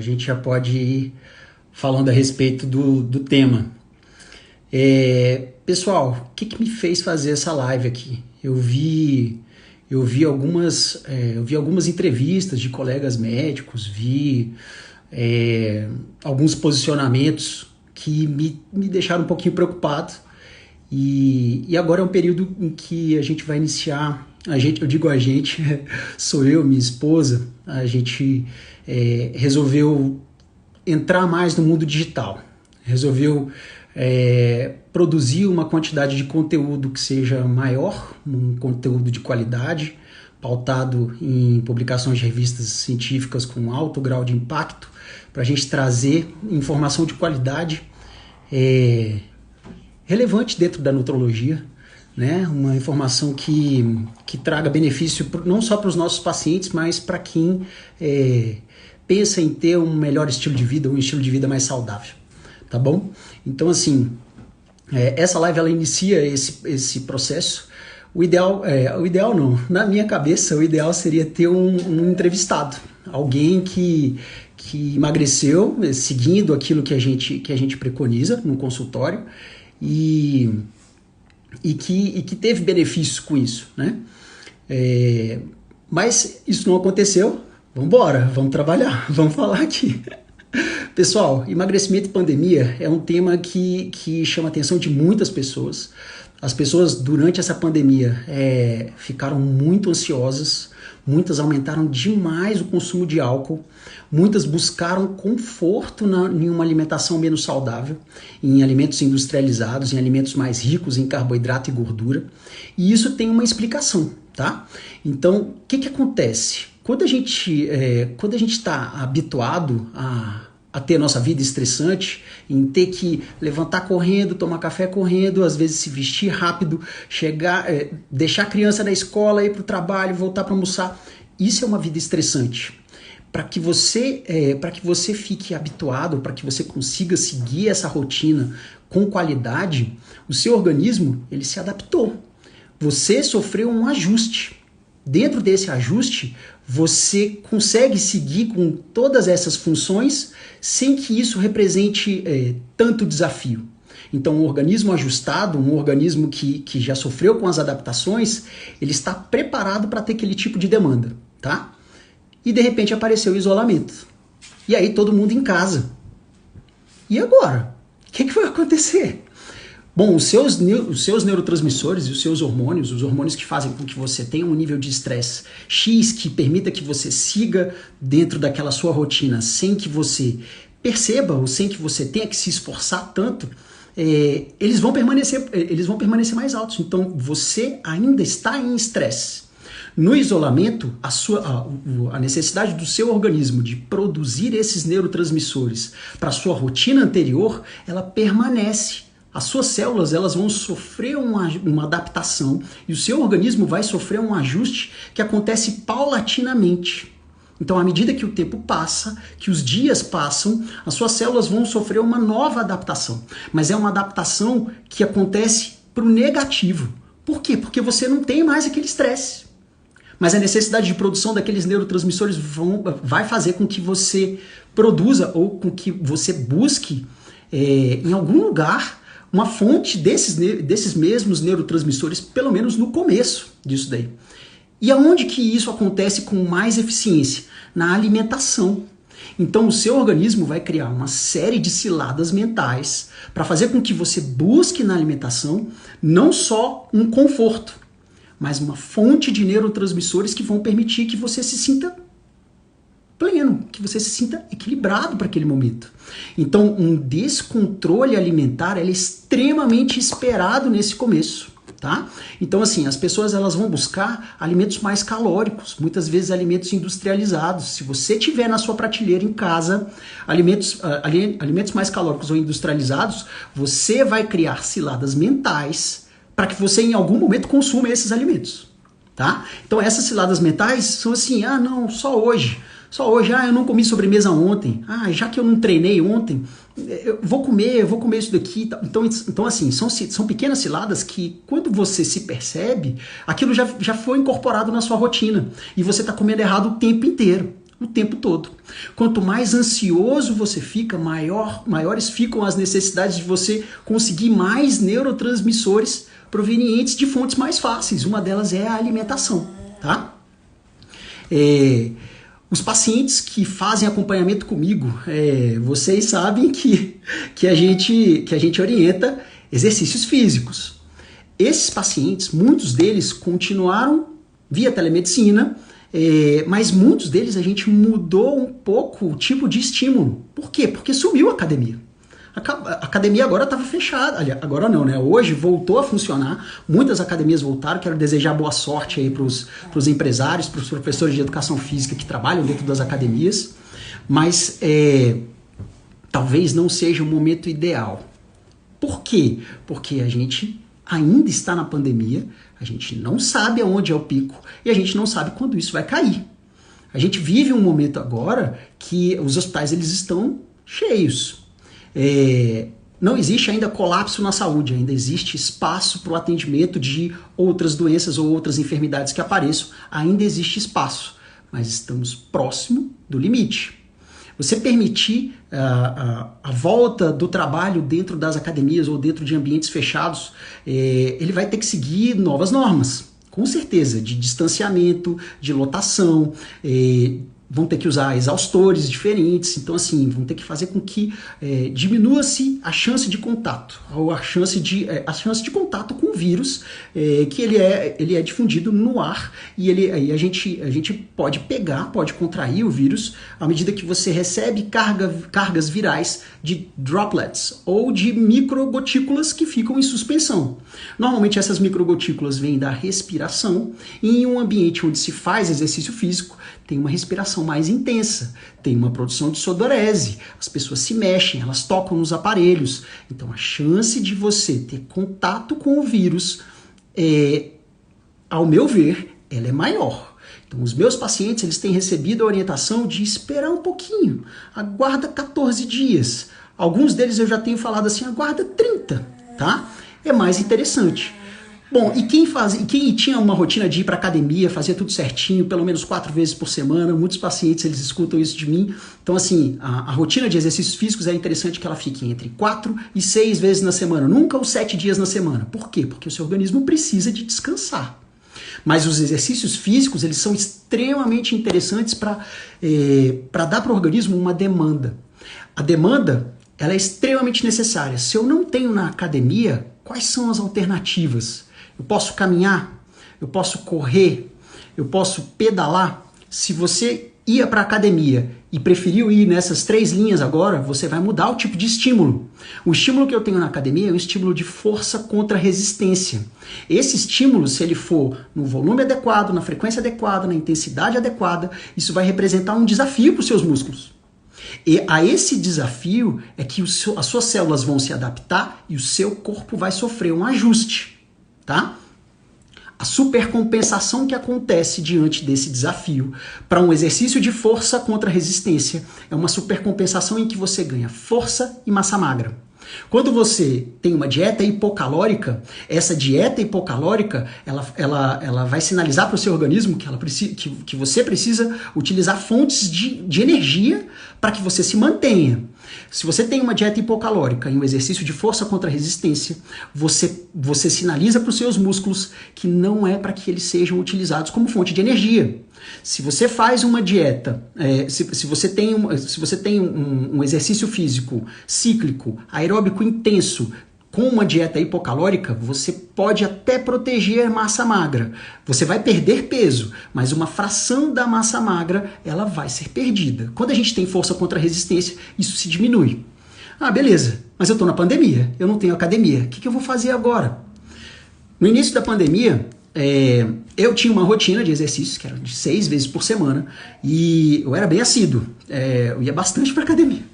A gente já pode ir falando a respeito do tema. Pessoal, o que me fez fazer essa live aqui? Eu vi algumas entrevistas de colegas médicos, alguns posicionamentos que me deixaram um pouquinho preocupado. E agora é um período em que a gente vai iniciar, eu digo a gente, sou eu, minha esposa, a gente resolveu entrar mais no mundo digital, resolveu produzir uma quantidade de conteúdo que seja maior, um conteúdo de qualidade, pautado em publicações de revistas científicas com alto grau de impacto, para a gente trazer informação de qualidade relevante dentro da nutrologia, né? Uma informação que traga benefício não só para os nossos pacientes, mas para quem pensa em ter um melhor estilo de vida, um estilo de vida mais saudável, tá bom? Então, assim, essa live ela inicia esse processo. O ideal não, na minha cabeça, o ideal seria ter um entrevistado, alguém que emagreceu, seguindo aquilo que a gente preconiza no consultório, e que teve benefícios com isso, né? Mas isso não aconteceu. Vamos embora, vamos trabalhar, vamos falar aqui. Pessoal, emagrecimento e pandemia é um tema que chama a atenção de muitas pessoas. As pessoas, durante essa pandemia, ficaram muito ansiosas, muitas aumentaram demais o consumo de álcool, muitas buscaram conforto em uma alimentação menos saudável, em alimentos industrializados, em alimentos mais ricos em carboidrato e gordura. E isso tem uma explicação, tá? Então, o que acontece? Quando a gente está habituado a ter nossa vida estressante, em ter que levantar correndo, tomar café correndo, às vezes se vestir rápido, deixar a criança na escola, ir para o trabalho, voltar para almoçar, isso é uma vida estressante. Para que você fique habituado, para que você consiga seguir essa rotina com qualidade, o seu organismo ele se adaptou. Você sofreu um ajuste. Dentro desse ajuste, você consegue seguir com todas essas funções sem que isso represente tanto desafio. Então, um organismo ajustado, um organismo que já sofreu com as adaptações, ele está preparado para ter aquele tipo de demanda, tá? E de repente apareceu o isolamento. E aí todo mundo em casa. E agora? O que vai acontecer? Bom, os seus neurotransmissores e os seus hormônios, os hormônios que fazem com que você tenha um nível de estresse X, que permita que você siga dentro daquela sua rotina sem que você perceba ou sem que você tenha que se esforçar tanto, eles vão permanecer mais altos. Então, você ainda está em estresse. No isolamento, a necessidade do seu organismo de produzir esses neurotransmissores para a sua rotina anterior, ela permanece. As suas células elas vão sofrer uma adaptação e o seu organismo vai sofrer um ajuste que acontece paulatinamente. Então, à medida que o tempo passa, que os dias passam, as suas células vão sofrer uma nova adaptação. Mas é uma adaptação que acontece para o negativo. Por quê? Porque você não tem mais aquele estresse. Mas a necessidade de produção daqueles neurotransmissores vai fazer com que você produza ou com que você busque em algum lugar uma fonte desses mesmos neurotransmissores, pelo menos no começo disso daí. E aonde que isso acontece com mais eficiência? Na alimentação. Então o seu organismo vai criar uma série de ciladas mentais para fazer com que você busque na alimentação não só um conforto, mas uma fonte de neurotransmissores que vão permitir que você se sinta pleno, que você se sinta equilibrado para aquele momento. Então, um descontrole alimentar é extremamente esperado nesse começo, tá? Então, assim, as pessoas elas vão buscar alimentos mais calóricos, muitas vezes alimentos industrializados. Se você tiver na sua prateleira em casa alimentos mais calóricos ou industrializados, você vai criar ciladas mentais para que você em algum momento consuma esses alimentos, tá? Então, essas ciladas mentais são assim, não, só hoje, eu não comi sobremesa ontem, já que eu não treinei ontem, eu vou comer isso daqui. Então assim, são pequenas ciladas que quando você se percebe, aquilo já foi incorporado na sua rotina e você está comendo errado o tempo inteiro. o tempo todo. Quanto mais ansioso você fica, maiores ficam as necessidades de você conseguir mais neurotransmissores provenientes de fontes mais fáceis. Uma delas é a alimentação, tá? Os pacientes que fazem acompanhamento comigo, vocês sabem que a gente orienta exercícios físicos. Esses pacientes, muitos deles continuaram via telemedicina, mas muitos deles a gente mudou um pouco o tipo de estímulo. Por quê? Porque sumiu a academia. A academia agora estava fechada. Agora não, né? Hoje voltou a funcionar. Muitas academias voltaram. Quero desejar boa sorte aí para os empresários, para os professores de educação física que trabalham dentro das academias. Mas talvez não seja o momento ideal. Por quê? Porque a gente ainda está na pandemia, a gente não sabe aonde é o pico e a gente não sabe quando isso vai cair. A gente vive um momento agora que os hospitais eles estão cheios. Não existe ainda colapso na saúde, ainda existe espaço para o atendimento de outras doenças ou outras enfermidades que apareçam, ainda existe espaço, mas estamos próximo do limite. Você permitir a volta do trabalho dentro das academias ou dentro de ambientes fechados, ele vai ter que seguir novas normas, com certeza, de distanciamento, de lotação, vão ter que usar exaustores diferentes, então assim, vão ter que fazer com que diminua-se a chance de contato, ou a chance de contato com o vírus, que ele é difundido no ar, e aí a gente pode contrair o vírus à medida que você recebe cargas virais de droplets, ou de microgotículas que ficam em suspensão. Normalmente essas microgotículas vêm da respiração, e em um ambiente onde se faz exercício físico, tem uma respiração mais intensa, tem uma produção de sudorese, as pessoas se mexem, elas tocam nos aparelhos. Então a chance de você ter contato com o vírus, ao meu ver, ela é maior. Então os meus pacientes eles têm recebido a orientação de esperar um pouquinho, aguarda 14 dias. Alguns deles eu já tenho falado assim, aguarda 30, tá? É mais interessante. Bom, e quem tinha uma rotina de ir para academia, fazia tudo certinho, pelo menos 4 vezes por semana, muitos pacientes eles escutam isso de mim. Então assim, a rotina de exercícios físicos é interessante que ela fique entre 4 e 6 vezes na semana, nunca os 7 dias na semana. Por quê? Porque o seu organismo precisa de descansar. Mas os exercícios físicos eles são extremamente interessantes para dar para o organismo uma demanda. A demanda ela é extremamente necessária. Se eu não tenho na academia, quais são as alternativas? Eu posso caminhar, eu posso correr, eu posso pedalar. Se você ia para a academia e preferiu ir nessas 3 linhas agora, você vai mudar o tipo de estímulo. O estímulo que eu tenho na academia é um estímulo de força contra resistência. Esse estímulo, se ele for no volume adequado, na frequência adequada, na intensidade adequada, isso vai representar um desafio para os seus músculos. E a esse desafio é que as suas células vão se adaptar e o seu corpo vai sofrer um ajuste, tá? A supercompensação que acontece diante desse desafio para um exercício de força contra resistência é uma supercompensação em que você ganha força e massa magra. Quando você tem uma dieta hipocalórica, essa dieta hipocalórica ela vai sinalizar para o seu organismo que você precisa utilizar fontes de energia para que você se mantenha. Se você tem uma dieta hipocalórica e um exercício de força contra resistência, você sinaliza para os seus músculos que não é para que eles sejam utilizados como fonte de energia. Se você faz uma dieta, se você tem um exercício físico cíclico, aeróbico intenso, com uma dieta hipocalórica, você pode até proteger a massa magra. Você vai perder peso, mas uma fração da massa magra ela vai ser perdida. Quando a gente tem força contra resistência, isso se diminui. Ah, beleza, mas eu estou na pandemia, eu não tenho academia. O que eu vou fazer agora? No início da pandemia, eu tinha uma rotina de exercícios que era de 6 vezes por semana e eu era bem assíduo, eu ia bastante para academia.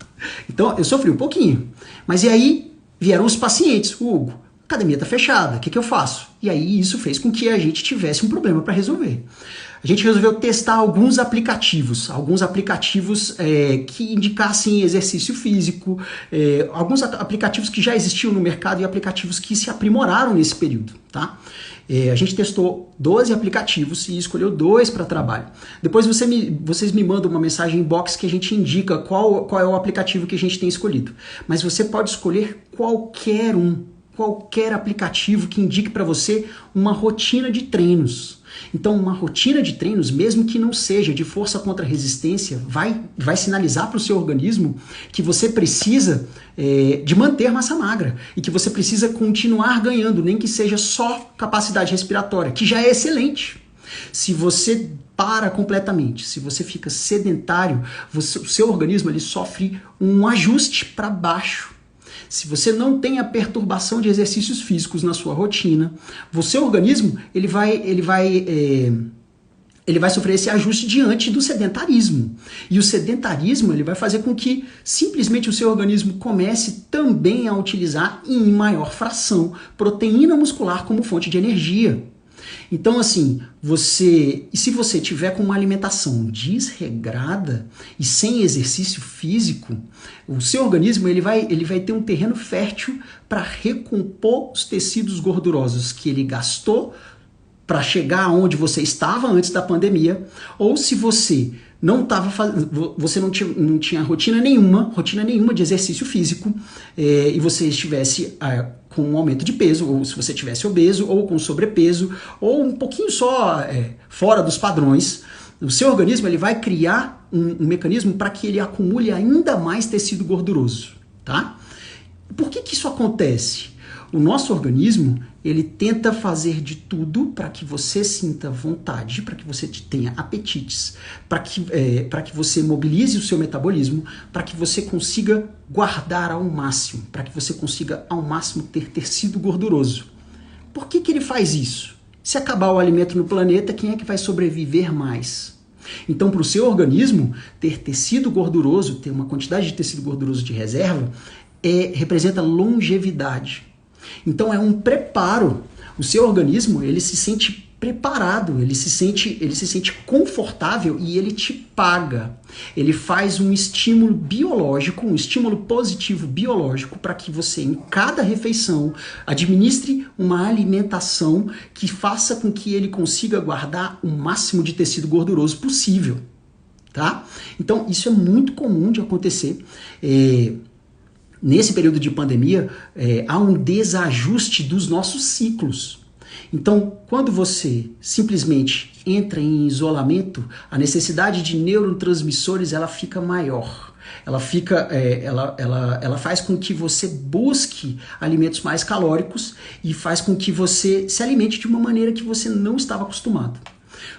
Então eu sofri um pouquinho, mas e aí vieram os pacientes, Hugo, a academia está fechada, o que eu faço? E aí isso fez com que a gente tivesse um problema para resolver. A gente resolveu testar alguns aplicativos que indicassem exercício físico, alguns aplicativos que já existiam no mercado e aplicativos que se aprimoraram nesse período, tá? A gente testou 12 aplicativos e escolheu 2 para trabalho. Depois vocês me mandam uma mensagem inbox que a gente indica qual é o aplicativo que a gente tem escolhido. Mas você pode escolher qualquer aplicativo que indique para você uma rotina de treinos. Então, uma rotina de treinos, mesmo que não seja de força contra resistência, vai sinalizar para o seu organismo que você precisa de manter massa magra e que você precisa continuar ganhando, nem que seja só capacidade respiratória, que já é excelente. Se você para completamente, se você fica sedentário, o seu organismo ele sofre um ajuste para baixo. Se você não tem a perturbação de exercícios físicos na sua rotina, o seu organismo ele vai sofrer esse ajuste diante do sedentarismo. E o sedentarismo ele vai fazer com que simplesmente o seu organismo comece também a utilizar em maior fração proteína muscular como fonte de energia. Então, assim, se você tiver com uma alimentação desregrada e sem exercício físico, o seu organismo ele vai ter um terreno fértil para recompor os tecidos gordurosos que ele gastou para chegar onde você estava antes da pandemia, ou se você não tinha rotina nenhuma de exercício físico e você estivesse com um aumento de peso, ou se você estivesse obeso, ou com sobrepeso, ou um pouquinho só fora dos padrões, o seu organismo ele vai criar um mecanismo para que ele acumule ainda mais tecido gorduroso, tá? Por que isso acontece? O nosso organismo ele tenta fazer de tudo para que você sinta vontade, para que você tenha apetites, para que você mobilize o seu metabolismo, para que você consiga guardar ao máximo, para que você consiga ao máximo ter tecido gorduroso. Por que ele faz isso? Se acabar o alimento no planeta, quem é que vai sobreviver mais? Então, para o seu organismo, ter tecido gorduroso, ter uma quantidade de tecido gorduroso de reserva, representa longevidade. Então é um preparo. O seu organismo ele se sente preparado, ele se sente confortável e ele te paga. Ele faz um estímulo biológico, um estímulo positivo biológico para que você em cada refeição administre uma alimentação que faça com que ele consiga guardar o máximo de tecido gorduroso possível, tá? Então isso é muito comum de acontecer. Nesse período de pandemia, há um desajuste dos nossos ciclos. Então, quando você simplesmente entra em isolamento, a necessidade de neurotransmissores ela fica maior. Ela faz com que você busque alimentos mais calóricos e faz com que você se alimente de uma maneira que você não estava acostumado.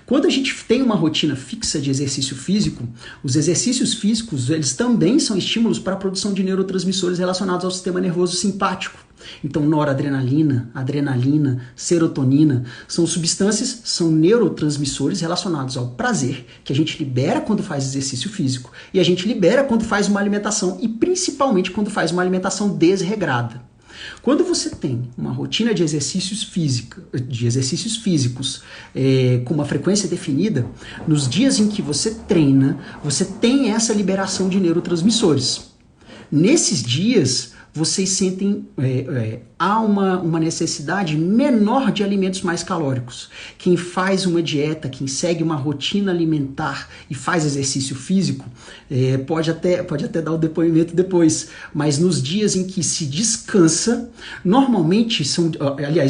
Quando a gente tem uma rotina fixa de exercício físico, os exercícios físicos eles também são estímulos para a produção de neurotransmissores relacionados ao sistema nervoso simpático. Então, noradrenalina, adrenalina, serotonina são neurotransmissores relacionados ao prazer que a gente libera quando faz exercício físico e a gente libera quando faz uma alimentação e principalmente quando faz uma alimentação desregrada. Quando você tem uma rotina de exercícios físicos com uma frequência definida, nos dias em que você treina, você tem essa liberação de neurotransmissores. Nesses dias, vocês sentem há uma necessidade menor de alimentos mais calóricos. Quem faz uma dieta, quem segue uma rotina alimentar e faz exercício físico, pode até dar o depoimento depois, mas nos dias em que se descansa, normalmente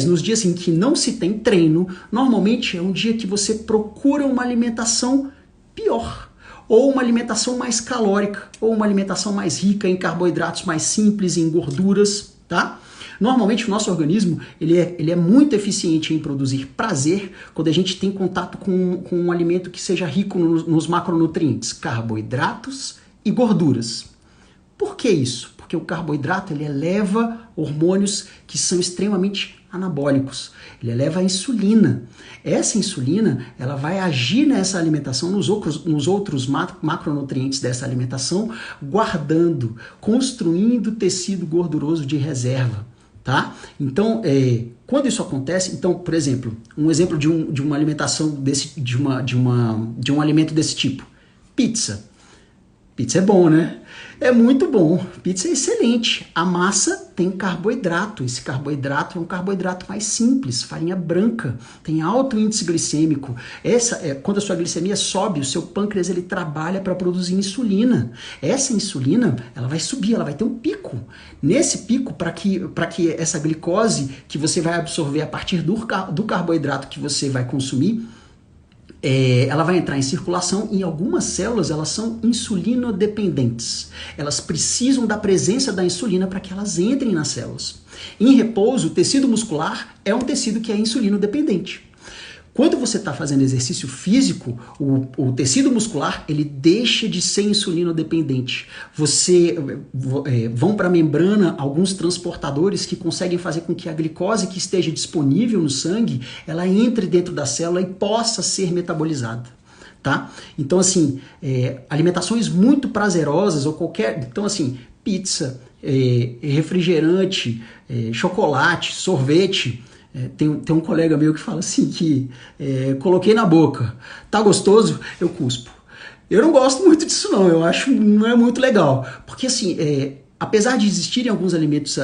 nos dias em que não se tem treino, normalmente é um dia que você procura uma alimentação pior. Ou uma alimentação mais calórica, ou uma alimentação mais rica em carboidratos mais simples, em gorduras, tá? Normalmente o nosso organismo ele é muito eficiente em produzir prazer quando a gente tem contato com um alimento que seja rico nos macronutrientes, carboidratos e gorduras. Por que isso? Porque o carboidrato ele eleva hormônios que são extremamente anabólicos. Ele eleva a insulina. Essa insulina ela vai agir nessa alimentação, nos outros macronutrientes dessa alimentação, construindo tecido gorduroso de reserva. Tá? Então, quando isso acontece, então, por exemplo, um exemplo de uma alimentação de um alimento desse tipo, pizza. Pizza é bom, né? É muito bom. Pizza é excelente. A massa tem carboidrato. Esse carboidrato é um carboidrato mais simples, farinha branca. Tem alto índice glicêmico. Quando a sua glicemia sobe, o seu pâncreas ele trabalha para produzir insulina. Essa insulina, ela vai subir, ela vai ter um pico. Nesse pico, para que essa glicose que você vai absorver a partir do carboidrato que você vai consumir, ela vai entrar em circulação e algumas células elas são insulinodependentes. Elas precisam da presença da insulina para que elas entrem nas células. Em repouso, o tecido muscular é um tecido que é insulinodependente. Quando você está fazendo exercício físico, o tecido muscular ele deixa de ser insulinodependente. Vão para a membrana alguns transportadores que conseguem fazer com que a glicose que esteja disponível no sangue, ela entre dentro da célula e possa ser metabolizada. Tá? Então, assim, alimentações muito prazerosas ou então, assim, pizza, refrigerante, chocolate, sorvete. Tem um colega meu que fala assim que coloquei na boca, tá gostoso? Eu cuspo. Eu não gosto muito disso não, eu acho não é muito legal, porque assim, apesar de existirem alguns alimentos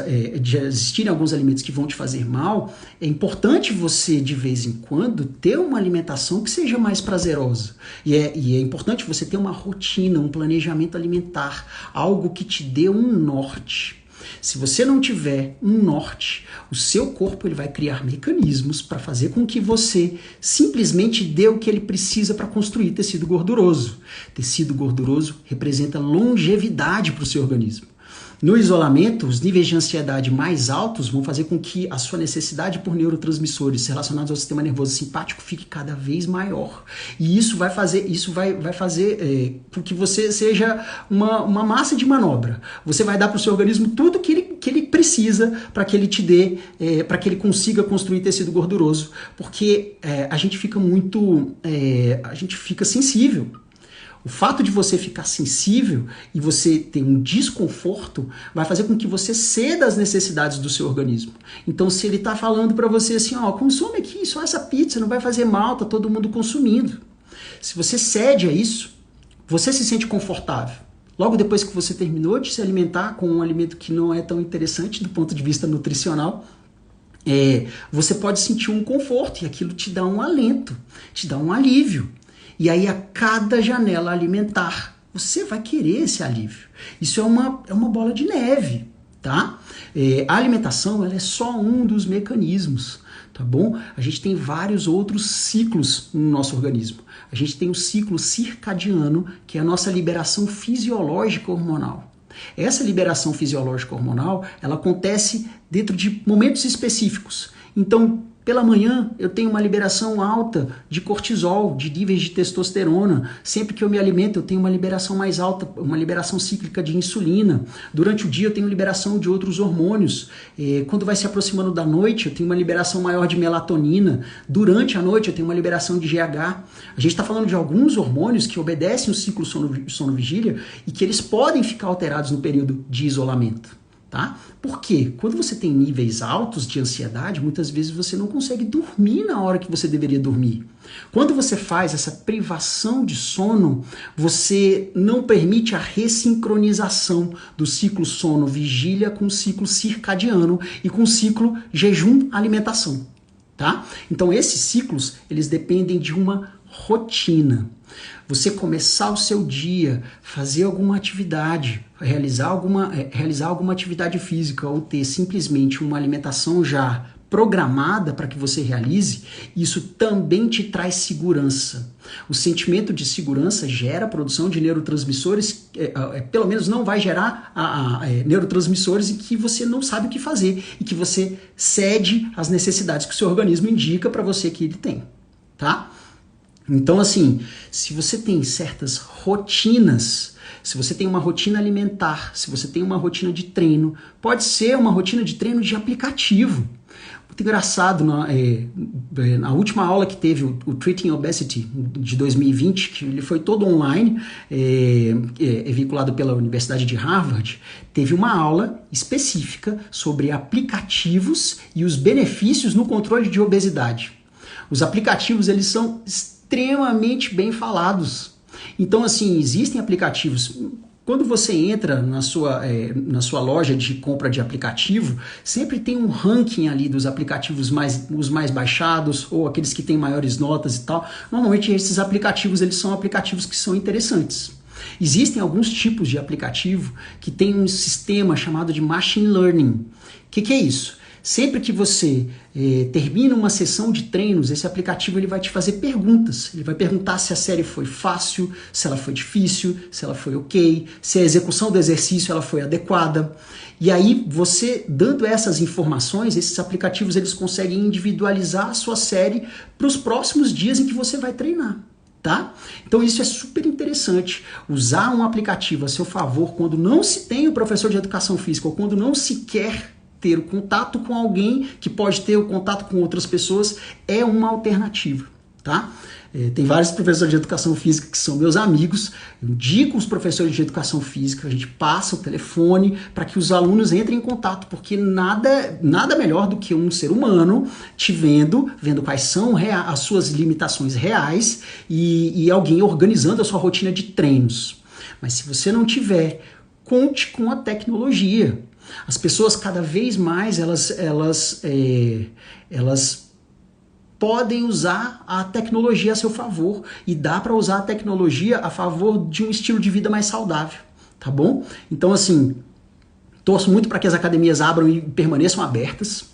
que vão te fazer mal, é importante você de vez em quando ter uma alimentação que seja mais prazerosa e é importante você ter uma rotina, um planejamento alimentar, algo que te dê um norte. Se você não tiver um norte, o seu corpo ele vai criar mecanismos para fazer com que você simplesmente dê o que ele precisa para construir tecido gorduroso. Tecido gorduroso representa longevidade para o seu organismo. No isolamento, os níveis de ansiedade mais altos vão fazer com que a sua necessidade por neurotransmissores relacionados ao sistema nervoso simpático fique cada vez maior. E isso vai fazer com que você seja uma massa de manobra. Você vai dar para o seu organismo tudo que ele precisa para que ele te dê, para que ele consiga construir tecido gorduroso. Porque a gente fica sensível. O fato de você ficar sensível e você ter um desconforto vai fazer com que você ceda às necessidades do seu organismo. Então, se ele está falando para você assim, consome aqui só essa pizza, não vai fazer mal, tá todo mundo consumindo. Se você cede a isso, você se sente confortável. Logo depois que você terminou de se alimentar com um alimento que não é tão interessante do ponto de vista nutricional, você pode sentir um conforto e aquilo te dá um alento, te dá um alívio. E aí, a cada janela alimentar, você vai querer esse alívio. Isso é uma bola de neve, tá? A alimentação ela é só um dos mecanismos, tá bom? A gente tem vários outros ciclos no nosso organismo. A gente tem o ciclo circadiano, que é a nossa liberação fisiológica hormonal. Essa liberação fisiológica hormonal, ela acontece dentro de momentos específicos. Então, pela manhã, eu tenho uma liberação alta de cortisol, de níveis de testosterona. Sempre que eu me alimento, eu tenho uma liberação mais alta, uma liberação cíclica de insulina. Durante o dia, eu tenho liberação de outros hormônios. Quando vai se aproximando da noite, eu tenho uma liberação maior de melatonina. Durante a noite, eu tenho uma liberação de GH. A gente está falando de alguns hormônios que obedecem o ciclo sono-vigília e que eles podem ficar alterados no período de isolamento. Tá? Por quê? Quando você tem níveis altos de ansiedade, muitas vezes você não consegue dormir na hora que você deveria dormir. Quando você faz essa privação de sono, você não permite a ressincronização do ciclo sono-vigília com o ciclo circadiano e com o ciclo jejum-alimentação. Tá? Então esses ciclos, eles dependem de uma rotina. Você começar o seu dia, fazer alguma atividade, realizar alguma atividade física ou ter simplesmente uma alimentação já programada para que você realize, isso também te traz segurança. O sentimento de segurança gera a produção de neurotransmissores, pelo menos não vai gerar neurotransmissores em que você não sabe o que fazer e que você cede às necessidades que o seu organismo indica para você que ele tem, tá? Então, assim, se você tem certas rotinas, se você tem uma rotina alimentar, se você tem uma rotina de treino, pode ser uma rotina de treino de aplicativo. Muito engraçado, na última aula que teve, o Treating Obesity de 2020, que ele foi todo online, vinculado pela Universidade de Harvard, teve uma aula específica sobre aplicativos e os benefícios no controle de obesidade. Os aplicativos, eles são extremamente bem falados. Então, assim, existem aplicativos, Quando você entra na sua loja de compra de aplicativo, sempre tem um ranking ali dos aplicativos os mais baixados ou aqueles que têm maiores notas e tal. Normalmente esses aplicativos eles são aplicativos que são interessantes. Existem alguns tipos de aplicativo que tem um sistema chamado de Machine Learning. O que é isso? Sempre que você termina uma sessão de treinos, esse aplicativo ele vai te fazer perguntas. Ele vai perguntar se a série foi fácil, se ela foi difícil, se ela foi ok, se a execução do exercício ela foi adequada. E aí você, dando essas informações, esses aplicativos eles conseguem individualizar a sua série para os próximos dias em que você vai treinar. Tá? Então isso é super interessante, usar um aplicativo a seu favor quando não se tem o professor de educação física ou quando não se quer ter o contato com alguém que pode ter o contato com outras pessoas é uma alternativa, tá? Tem vários professores de educação física que são meus amigos, eu indico os professores de educação física, a gente passa o telefone para que os alunos entrem em contato, porque nada melhor do que um ser humano te vendo quais são as suas limitações reais e alguém organizando a sua rotina de treinos. Mas se você não tiver, conte com a tecnologia. As pessoas cada vez mais elas podem usar a tecnologia a seu favor e dá para usar a tecnologia a favor de um estilo de vida mais saudável, tá bom? Então assim, torço muito para que as academias abram e permaneçam abertas,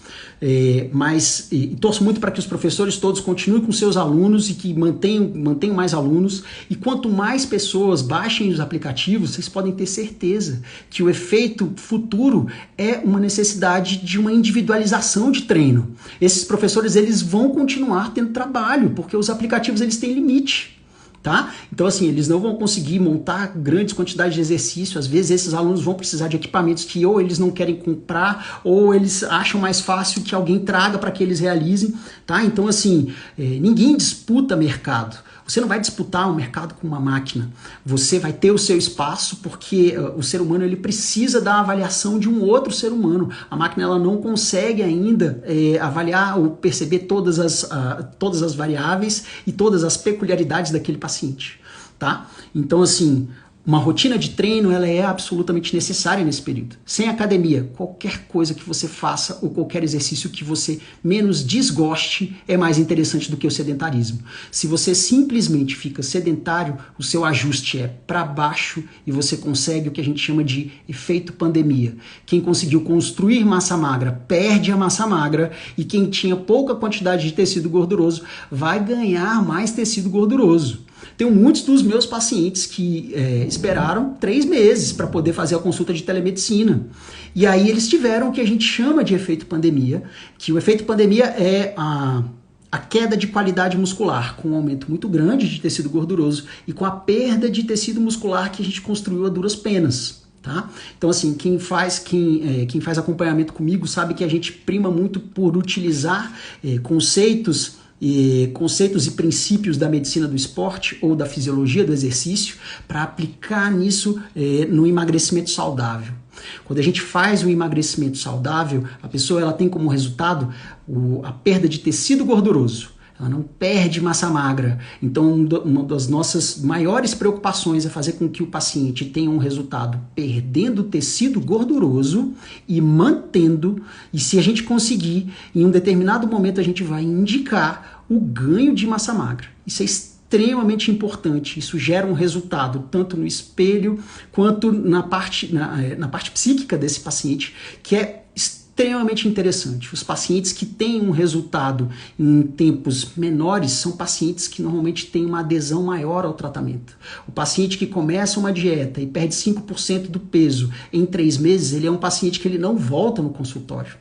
mas torço muito para que os professores todos continuem com seus alunos e que mantenham mais alunos. E quanto mais pessoas baixem os aplicativos, vocês podem ter certeza que o efeito futuro é uma necessidade de uma individualização de treino. Esses professores eles vão continuar tendo trabalho, porque os aplicativos eles têm limite. Tá? Então assim, eles não vão conseguir montar grandes quantidades de exercício, às vezes esses alunos vão precisar de equipamentos que ou eles não querem comprar ou eles acham mais fácil que alguém traga para que eles realizem, tá? Então assim, ninguém disputa mercado. Você não vai disputar um mercado com uma máquina, você vai ter o seu espaço porque o ser humano ele precisa da avaliação de um outro ser humano. A máquina ela não consegue ainda avaliar ou perceber todas as variáveis e todas as peculiaridades daquele paciente, tá? Então assim, uma rotina de treino ela é absolutamente necessária nesse período. Sem academia, qualquer coisa que você faça ou qualquer exercício que você menos desgoste é mais interessante do que o sedentarismo. Se você simplesmente fica sedentário, o seu ajuste é para baixo e você consegue o que a gente chama de efeito pandemia. Quem conseguiu construir massa magra perde a massa magra e quem tinha pouca quantidade de tecido gorduroso vai ganhar mais tecido gorduroso. Tenho muitos dos meus pacientes que esperaram 3 meses para poder fazer a consulta de telemedicina. E aí eles tiveram o que a gente chama de efeito pandemia, que o efeito pandemia é a queda de qualidade muscular, com um aumento muito grande de tecido gorduroso e com a perda de tecido muscular que a gente construiu a duras penas. Tá? Então assim, quem faz acompanhamento comigo sabe que a gente prima muito por utilizar conceitos e princípios da medicina do esporte ou da fisiologia do exercício para aplicar nisso no emagrecimento saudável. Quando a gente faz o emagrecimento saudável, a pessoa ela tem como resultado a perda de tecido gorduroso. Ela não perde massa magra. Então, uma das nossas maiores preocupações é fazer com que o paciente tenha um resultado perdendo tecido gorduroso e mantendo. E se a gente conseguir, em um determinado momento a gente vai indicar o ganho de massa magra. Isso é extremamente importante. Isso gera um resultado tanto no espelho quanto na parte psíquica desse paciente, que é extremamente interessante. Os pacientes que têm um resultado em tempos menores são pacientes que normalmente têm uma adesão maior ao tratamento. O paciente que começa uma dieta e perde 5% do peso em 3 meses, ele é um paciente que ele não volta no consultório.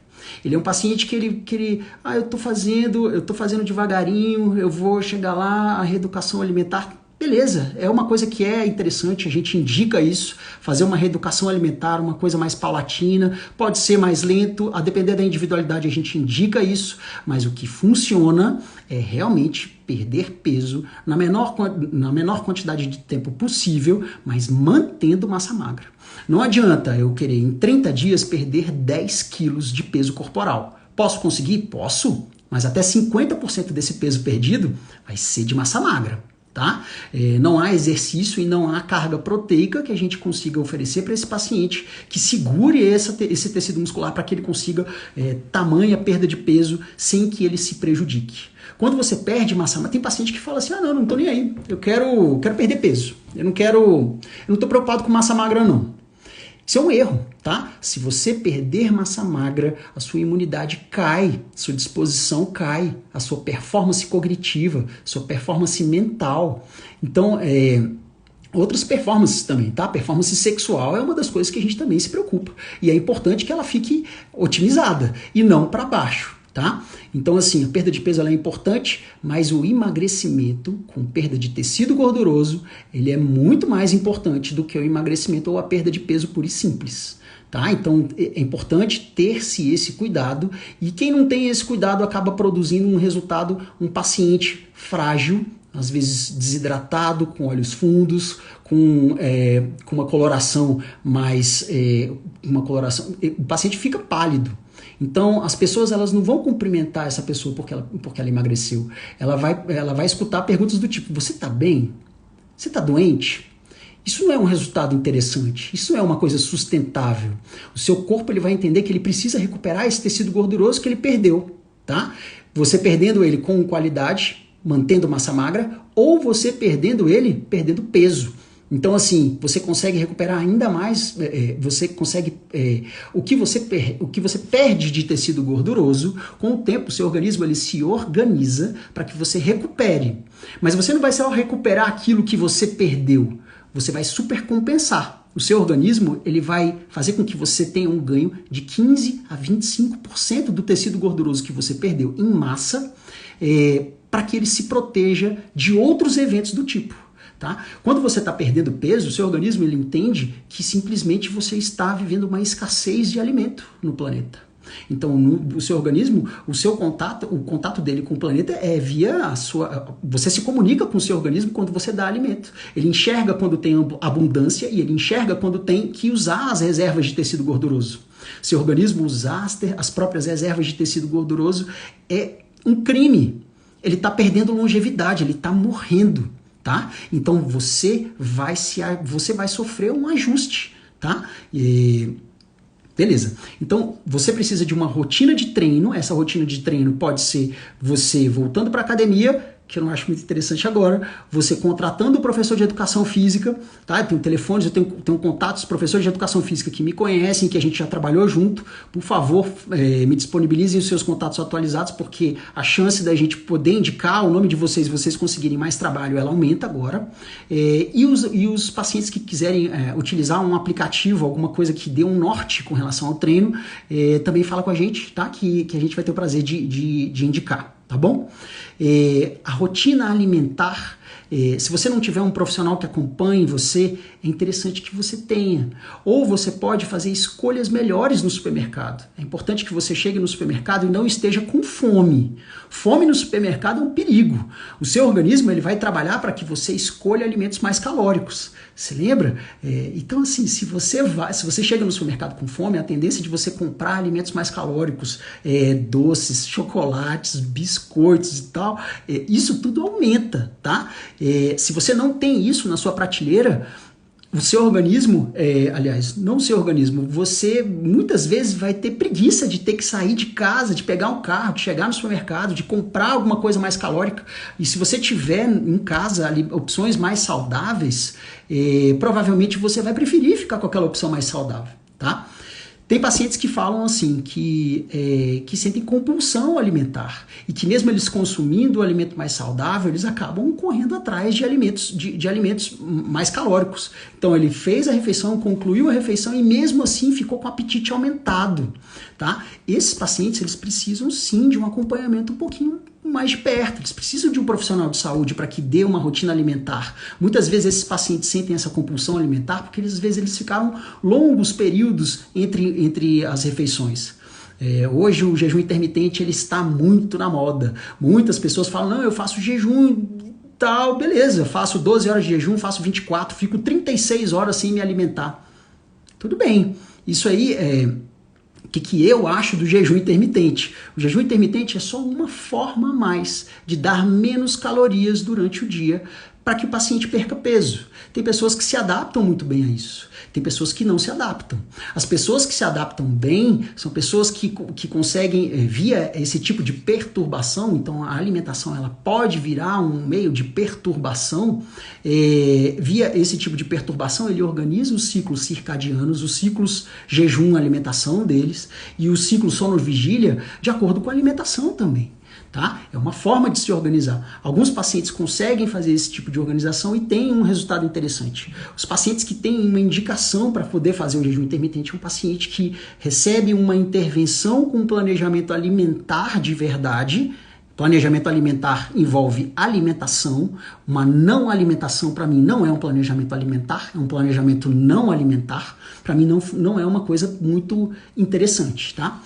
Ele é um paciente que ele eu tô fazendo devagarinho, eu vou chegar lá, a reeducação alimentar. Beleza, é uma coisa que é interessante, a gente indica isso, fazer uma reeducação alimentar, uma coisa mais paulatina, pode ser mais lento, a depender da individualidade a gente indica isso, mas o que funciona é realmente perder peso na menor quantidade de tempo possível, mas mantendo massa magra. Não adianta eu querer em 30 dias perder 10 quilos de peso corporal. Posso conseguir? Posso, mas até 50% desse peso perdido vai ser de massa magra. tá? Não há exercício e não há carga proteica que a gente consiga oferecer para esse paciente que segure esse tecido muscular para que ele consiga tamanha perda de peso sem que ele se prejudique. Quando você perde massa magra, tem paciente que fala assim, não tô nem aí, eu quero perder peso, eu não tô preocupado com massa magra não. Isso é um erro, tá? Se você perder massa magra, a sua imunidade cai, sua disposição cai, a sua performance cognitiva, sua performance mental. Então, outras performances também, tá? Performance sexual é uma das coisas que a gente também se preocupa. E é importante que ela fique otimizada e não para baixo. Tá? Então, assim, a perda de peso ela é importante, mas o emagrecimento com perda de tecido gorduroso, ele é muito mais importante do que o emagrecimento ou a perda de peso pura e simples. Tá? Então, é importante ter-se esse cuidado, e quem não tem esse cuidado acaba produzindo um resultado, um paciente frágil, às vezes desidratado, com olhos fundos, com uma coloração mais... o paciente fica pálido. Então, as pessoas elas não vão cumprimentar essa pessoa porque ela emagreceu. Ela vai escutar perguntas do tipo, você está bem? Você está doente? Isso não é um resultado interessante, isso não é uma coisa sustentável. O seu corpo ele vai entender que ele precisa recuperar esse tecido gorduroso que ele perdeu. Tá? Você perdendo ele com qualidade, mantendo massa magra, ou você perdendo ele, perdendo peso. Então, assim, você consegue recuperar ainda mais, o que você perde de tecido gorduroso, com o tempo o seu organismo ele se organiza para que você recupere. Mas você não vai só recuperar aquilo que você perdeu, você vai supercompensar. O seu organismo ele vai fazer com que você tenha um ganho de 15 a 25% do tecido gorduroso que você perdeu em massa, para que ele se proteja de outros eventos do tipo. Tá? Quando você está perdendo peso, o seu organismo ele entende que simplesmente você está vivendo uma escassez de alimento no planeta. Então, o seu organismo, o contato dele com o planeta é via a sua... Você se comunica com o seu organismo quando você dá alimento. Ele enxerga quando tem abundância e ele enxerga quando tem que usar as reservas de tecido gorduroso. Seu organismo usar as próprias reservas de tecido gorduroso é um crime. Ele está perdendo longevidade, ele está morrendo. Tá? Então você vai sofrer um ajuste, tá? Beleza. Então você precisa de uma rotina de treino. Essa rotina de treino pode ser você voltando para a academia, que eu não acho muito interessante agora, você contratando o professor de educação física, tá? Eu tenho telefones, eu tenho contatos, professores de educação física que me conhecem, que a gente já trabalhou junto. Por favor, me disponibilizem os seus contatos atualizados, porque a chance da gente poder indicar o nome de vocês e vocês conseguirem mais trabalho, ela aumenta agora. E os pacientes que quiserem utilizar um aplicativo, alguma coisa que dê um norte com relação ao treino, também fala com a gente, tá? Que a gente vai ter o prazer de indicar. Tá bom? A rotina alimentar, se você não tiver um profissional que acompanhe você, é interessante que você tenha. Ou você pode fazer escolhas melhores no supermercado. É importante que você chegue no supermercado e não esteja com fome. Fome no supermercado é um perigo. O seu organismo ele vai trabalhar para que você escolha alimentos mais calóricos. Você lembra? Então, assim, se você chega no supermercado com fome, a tendência de você comprar alimentos mais calóricos, doces, chocolates, biscoitos e tal, isso tudo aumenta, tá? Se você não tem isso na sua prateleira, o seu organismo, não o seu organismo, você muitas vezes vai ter preguiça de ter que sair de casa, de pegar um carro, de chegar no supermercado, de comprar alguma coisa mais calórica. E se você tiver em casa ali, opções mais saudáveis, provavelmente você vai preferir ficar com aquela opção mais saudável, tá? Tem pacientes que falam assim, que sentem compulsão alimentar e que mesmo eles consumindo o alimento mais saudável, eles acabam correndo atrás de alimentos mais calóricos. Então ele fez a refeição, concluiu a refeição e mesmo assim ficou com o apetite aumentado. Tá? Esses pacientes eles precisam sim de um acompanhamento um pouquinho mais de perto, eles precisam de um profissional de saúde para que dê uma rotina alimentar. Muitas vezes esses pacientes sentem essa compulsão alimentar porque às vezes eles ficaram longos períodos entre as refeições. Hoje o jejum intermitente ele está muito na moda. Muitas pessoas falam, não, eu faço jejum tal, beleza, faço 12 horas de jejum, faço 24, fico 36 horas sem me alimentar. Tudo bem, isso aí o que eu acho do jejum intermitente? O jejum intermitente é só uma forma a mais de dar menos calorias durante o dia para que o paciente perca peso. Tem pessoas que se adaptam muito bem a isso. Tem pessoas que não se adaptam. As pessoas que se adaptam bem são pessoas que conseguem, via esse tipo de perturbação, então a alimentação ela pode virar um meio de perturbação, via esse tipo de perturbação ele organiza os ciclos circadianos, os ciclos jejum-alimentação deles e o ciclo sono-vigília de acordo com a alimentação também. Tá? É uma forma de se organizar. Alguns pacientes conseguem fazer esse tipo de organização e têm um resultado interessante. Os pacientes que têm uma indicação para poder fazer o jejum intermitente é um paciente que recebe uma intervenção com planejamento alimentar de verdade. Planejamento alimentar envolve alimentação. Uma não alimentação, para mim, não é um planejamento alimentar, é um planejamento não alimentar. Para mim, não é uma coisa muito interessante, tá?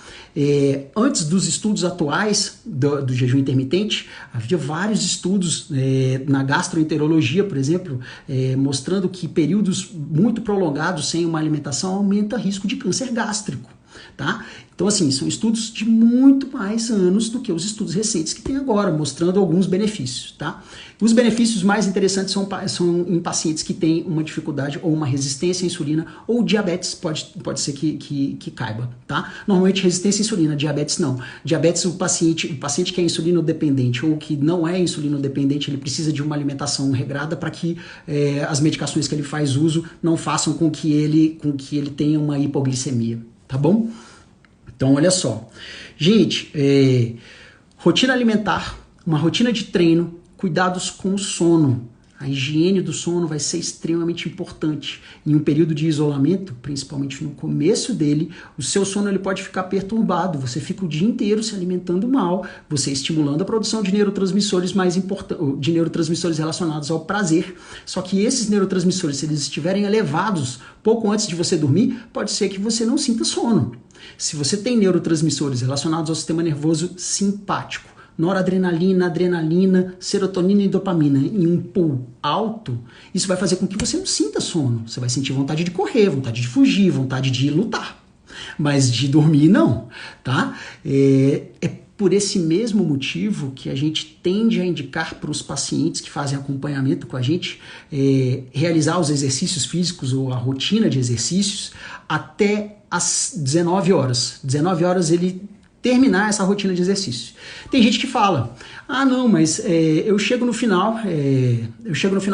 Antes dos estudos atuais do jejum intermitente, havia vários estudos na gastroenterologia, por exemplo, mostrando que períodos muito prolongados sem uma alimentação aumenta risco de câncer gástrico. Tá? Então, assim, são estudos de muito mais anos do que os estudos recentes que tem agora, mostrando alguns benefícios. Tá? Os benefícios mais interessantes são em pacientes que têm uma dificuldade ou uma resistência à insulina ou diabetes, pode ser que caiba. Tá? Normalmente resistência à insulina, diabetes não. Diabetes, o paciente que é insulinodependente ou que não é insulinodependente, ele precisa de uma alimentação regrada para que as medicações que ele faz uso não façam com que ele tenha uma hipoglicemia. Tá bom? Então, olha só. Gente, rotina alimentar, uma rotina de treino, cuidados com o sono. A higiene do sono vai ser extremamente importante. Em um período de isolamento, principalmente no começo dele, o seu sono ele pode ficar perturbado. Você fica o dia inteiro se alimentando mal, você estimulando a produção de neurotransmissores mais importantes, de neurotransmissores relacionados ao prazer. Só que esses neurotransmissores, se eles estiverem elevados pouco antes de você dormir, pode ser que você não sinta sono. Se você tem neurotransmissores relacionados ao sistema nervoso simpático, noradrenalina, adrenalina, serotonina e dopamina em um pool alto, isso vai fazer com que você não sinta sono. Você vai sentir vontade de correr, vontade de fugir, vontade de lutar. Mas de dormir, não. Tá? É por esse mesmo motivo que a gente tende a indicar para os pacientes que fazem acompanhamento com a gente realizar os exercícios físicos ou a rotina de exercícios até às 19 horas. 19 horas ele terminar essa rotina de exercício. Tem gente que fala, não, mas eu chego no final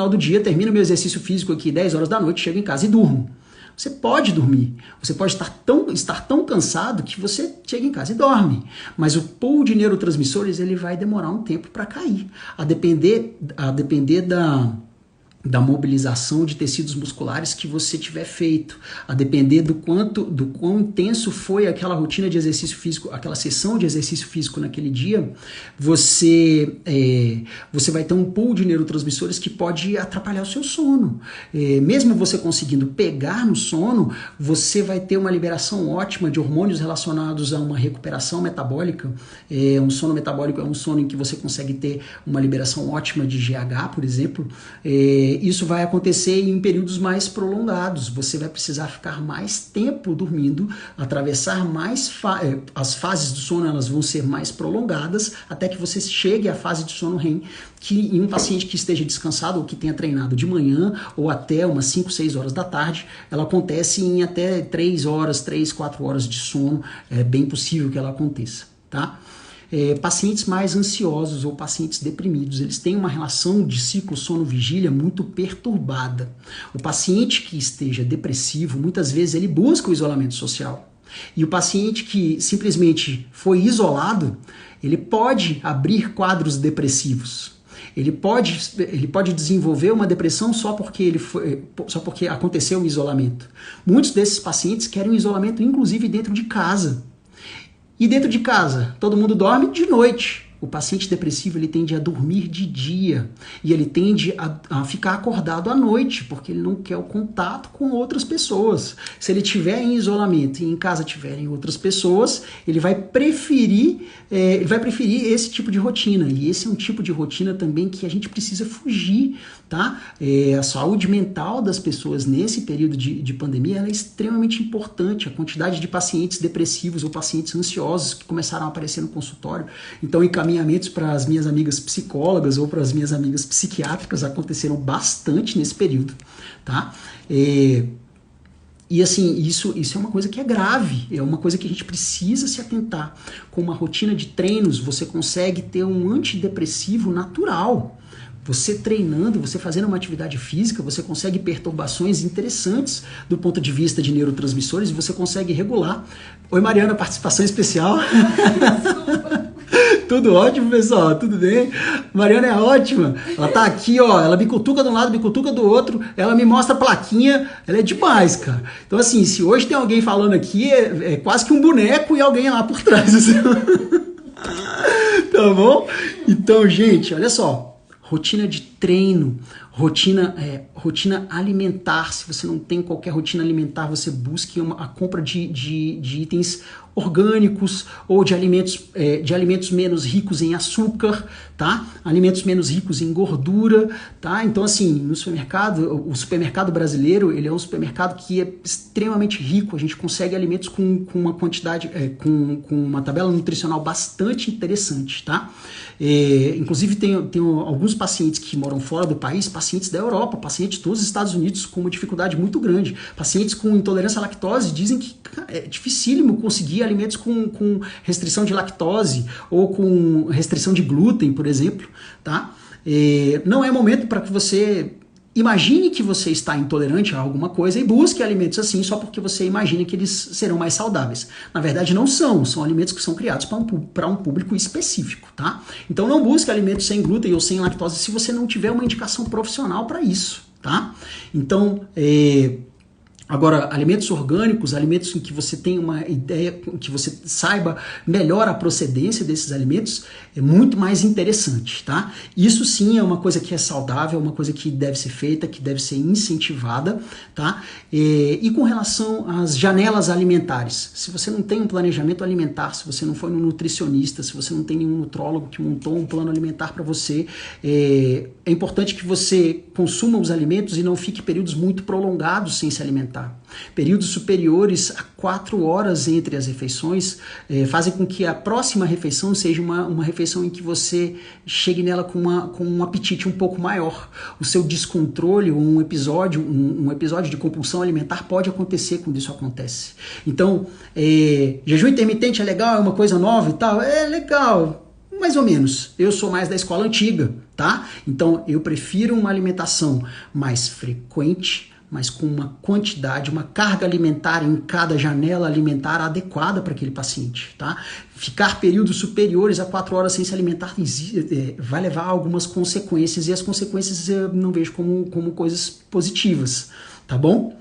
do dia, termino meu exercício físico aqui 10 horas da noite, chego em casa e durmo. Você pode dormir, você pode estar tão cansado que você chega em casa e dorme, mas o pool de neurotransmissores ele vai demorar um tempo para cair, a depender da mobilização de tecidos musculares que você tiver feito, a depender do quão intenso foi aquela rotina de exercício físico, aquela sessão de exercício físico naquele dia, você vai ter um pool de neurotransmissores que pode atrapalhar o seu sono. Mesmo você conseguindo pegar no sono, você vai ter uma liberação ótima de hormônios relacionados a uma recuperação metabólica. Um sono metabólico é um sono em que você consegue ter uma liberação ótima de GH, por exemplo. Isso vai acontecer em períodos mais prolongados. Você vai precisar ficar mais tempo dormindo, atravessar mais as fases do sono, elas vão ser mais prolongadas até que você chegue à fase de sono REM, que em um paciente que esteja descansado ou que tenha treinado de manhã ou até umas 5, 6 horas da tarde, ela acontece em até 3 horas, 3, 4 horas de sono. É bem possível que ela aconteça, tá? Pacientes mais ansiosos ou pacientes deprimidos, eles têm uma relação de ciclo sono-vigília muito perturbada. O paciente que esteja depressivo, muitas vezes ele busca o isolamento social. E o paciente que simplesmente foi isolado, ele pode abrir quadros depressivos. Ele pode desenvolver uma depressão só porque aconteceu um isolamento. Muitos desses pacientes querem um isolamento, inclusive dentro de casa. E dentro de casa, todo mundo dorme de noite. O paciente depressivo ele tende a dormir de dia e ele tende a ficar acordado à noite, porque ele não quer o contato com outras pessoas. Se ele estiver em isolamento e em casa tiverem outras pessoas, ele vai preferir esse tipo de rotina. E esse é um tipo de rotina também que a gente precisa fugir, tá? A saúde mental das pessoas nesse período de pandemia ela é extremamente importante. A quantidade de pacientes depressivos ou pacientes ansiosos que começaram a aparecer no consultório, então encaminha encaminhamentos para as minhas amigas psicólogas ou para as minhas amigas psiquiátricas aconteceram bastante nesse período, tá? E assim, isso é uma coisa que é grave, é uma coisa que a gente precisa se atentar. Com uma rotina de treinos, você consegue ter um antidepressivo natural. Você treinando, você fazendo uma atividade física, você consegue perturbações interessantes do ponto de vista de neurotransmissores e você consegue regular. Oi, Mariana, participação especial. Tudo ótimo, pessoal? Tudo bem? Mariana é ótima. Ela tá aqui, ó. Ela me cutuca de um lado, me cutuca do outro. Ela me mostra a plaquinha. Ela é demais, cara. Então, assim, se hoje tem alguém falando aqui, é quase que um boneco e alguém lá por trás. Assim. Tá bom? Então, gente, olha só. Rotina de treino, rotina alimentar. Se você não tem qualquer rotina alimentar, você busque a compra de itens orgânicos ou de alimentos menos ricos em açúcar, tá? Alimentos menos ricos em gordura, tá? Então, assim, no supermercado, o supermercado brasileiro, ele é um supermercado que é extremamente rico. A gente consegue alimentos com uma quantidade, com uma tabela nutricional bastante interessante, tá? Inclusive, tenho alguns pacientes que moram fora do país, pacientes da Europa, pacientes dos Estados Unidos com uma dificuldade muito grande, pacientes com intolerância à lactose dizem que é dificílimo conseguir alimentos com restrição de lactose ou com restrição de glúten, por exemplo, tá? Não é momento para que você imagine que você está intolerante a alguma coisa e busque alimentos assim só porque você imagina que eles serão mais saudáveis. Na verdade, não são. São alimentos que são criados para um público específico, tá? Então, não busque alimentos sem glúten ou sem lactose se você não tiver uma indicação profissional para isso, tá? Então, agora, alimentos orgânicos, alimentos em que você tem uma ideia, que você saiba melhor a procedência desses alimentos, é muito mais interessante, tá? Isso sim é uma coisa que é saudável, uma coisa que deve ser feita, que deve ser incentivada, tá? E com relação às janelas alimentares, se você não tem um planejamento alimentar, se você não foi um nutricionista, se você não tem nenhum nutrólogo que montou um plano alimentar para você, é importante que você consuma os alimentos e não fique períodos muito prolongados sem se alimentar. Períodos superiores a 4 horas entre as refeições fazem com que a próxima refeição seja uma refeição em que você chegue nela com um apetite um pouco maior. O seu descontrole, um episódio de compulsão alimentar pode acontecer quando isso acontece. Então, jejum intermitente é legal, é uma coisa nova e tal? É legal, mais ou menos. Eu sou mais da escola antiga, tá? Então, eu prefiro uma alimentação mais frequente, mas com uma quantidade, uma carga alimentar em cada janela alimentar adequada para aquele paciente, tá? Ficar períodos superiores a 4 horas sem se alimentar vai levar a algumas consequências, e as consequências eu não vejo como coisas positivas, tá bom?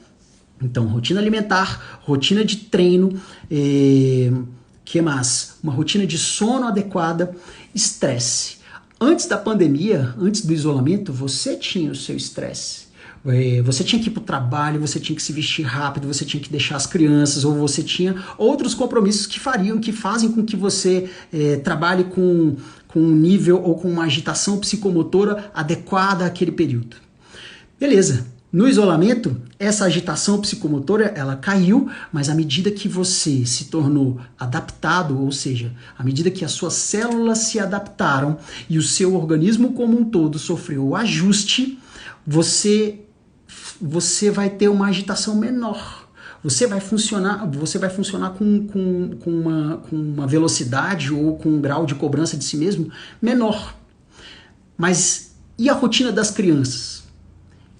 Então, rotina alimentar, rotina de treino, que mais? Uma rotina de sono adequada, estresse. Antes da pandemia, antes do isolamento, você tinha o seu estresse. Você tinha que ir para o trabalho, você tinha que se vestir rápido, você tinha que deixar as crianças, ou você tinha outros compromissos que fazem com que você trabalhe com um nível ou com uma agitação psicomotora adequada àquele período. Beleza. No isolamento, essa agitação psicomotora, ela caiu, mas à medida que você se tornou adaptado, ou seja, à medida que as suas células se adaptaram e o seu organismo como um todo sofreu o ajuste, você vai ter uma agitação menor. Você vai funcionar com uma velocidade ou com um grau de cobrança de si mesmo menor. Mas e a rotina das crianças?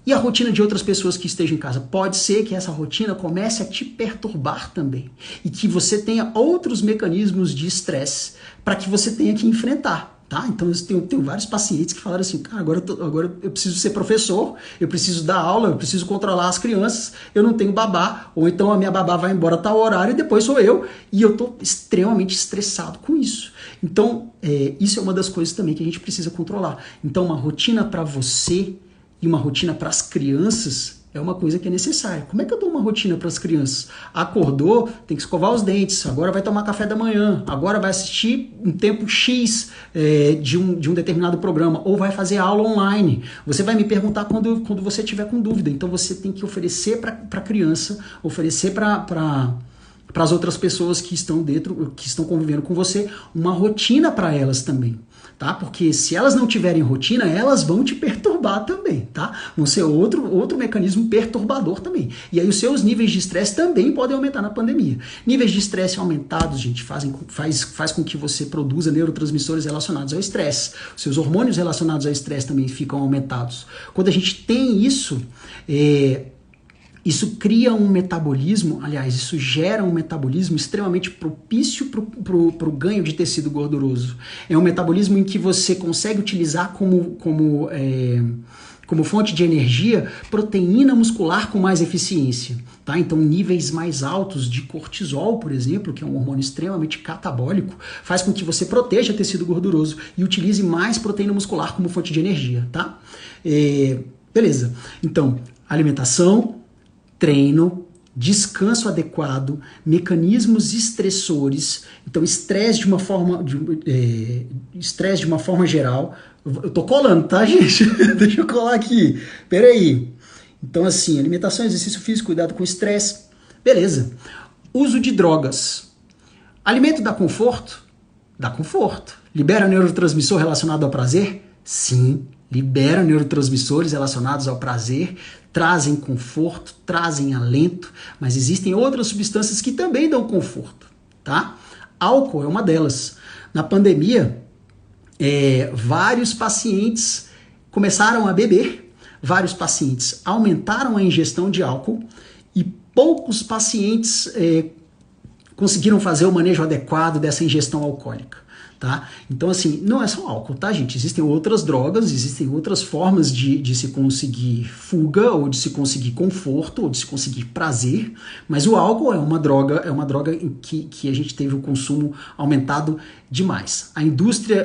E a rotina de outras pessoas que estejam em casa? Pode ser que essa rotina comece a te perturbar também. E que você tenha outros mecanismos de estresse para que você tenha que enfrentar. Tá? Então eu tenho vários pacientes que falaram assim, cara, agora eu preciso ser professor, eu preciso dar aula, eu preciso controlar as crianças, eu não tenho babá, ou então a minha babá vai embora a tal horário e depois sou eu, e eu estou extremamente estressado com isso. Então, isso é uma das coisas também que a gente precisa controlar. Então, uma rotina para você e uma rotina para as crianças é uma coisa que é necessária. Como é que eu dou uma rotina para as crianças? Acordou, tem que escovar os dentes, agora vai tomar café da manhã, agora vai assistir um tempo X de um determinado programa, ou vai fazer aula online. Você vai me perguntar quando você tiver com dúvida. Então você tem que oferecer para a criança, oferecer para para as outras pessoas que estão dentro, que estão convivendo com você, uma rotina para elas também, tá? Porque se elas não tiverem rotina, elas vão te perturbar também, tá? Vão ser outro mecanismo perturbador também. E aí os seus níveis de estresse também podem aumentar na pandemia. Níveis de estresse aumentados, gente, faz com que você produza neurotransmissores relacionados ao estresse. Os seus hormônios relacionados ao estresse também ficam aumentados. Quando a gente tem isso, isso cria um metabolismo, aliás, isso gera um metabolismo extremamente propício para o ganho de tecido gorduroso. É um metabolismo em que você consegue utilizar como fonte de energia proteína muscular com mais eficiência. Tá? Então, níveis mais altos de cortisol, por exemplo, que é um hormônio extremamente catabólico, faz com que você proteja tecido gorduroso e utilize mais proteína muscular como fonte de energia. Tá? Beleza. Então, alimentação, treino, descanso adequado, mecanismos estressores, então estresse de uma forma geral. Eu tô colando, tá, gente? Deixa eu colar aqui. Peraí. Então, assim, alimentação, exercício físico, cuidado com estresse. Beleza. Uso de drogas. Alimento dá conforto? Dá conforto. Libera neurotransmissor relacionado ao prazer? Sim. Libera neurotransmissores relacionados ao prazer, trazem conforto, trazem alento, mas existem outras substâncias que também dão conforto, tá? Álcool é uma delas. Na pandemia, vários pacientes começaram a beber, vários pacientes aumentaram a ingestão de álcool e poucos pacientes conseguiram fazer o manejo adequado dessa ingestão alcoólica. Tá? Então, assim, não é só álcool, tá, gente? Existem outras drogas, existem outras formas de se conseguir fuga, ou de se conseguir conforto, ou de se conseguir prazer, mas o álcool é uma droga em que a gente teve o consumo aumentado demais. A indústria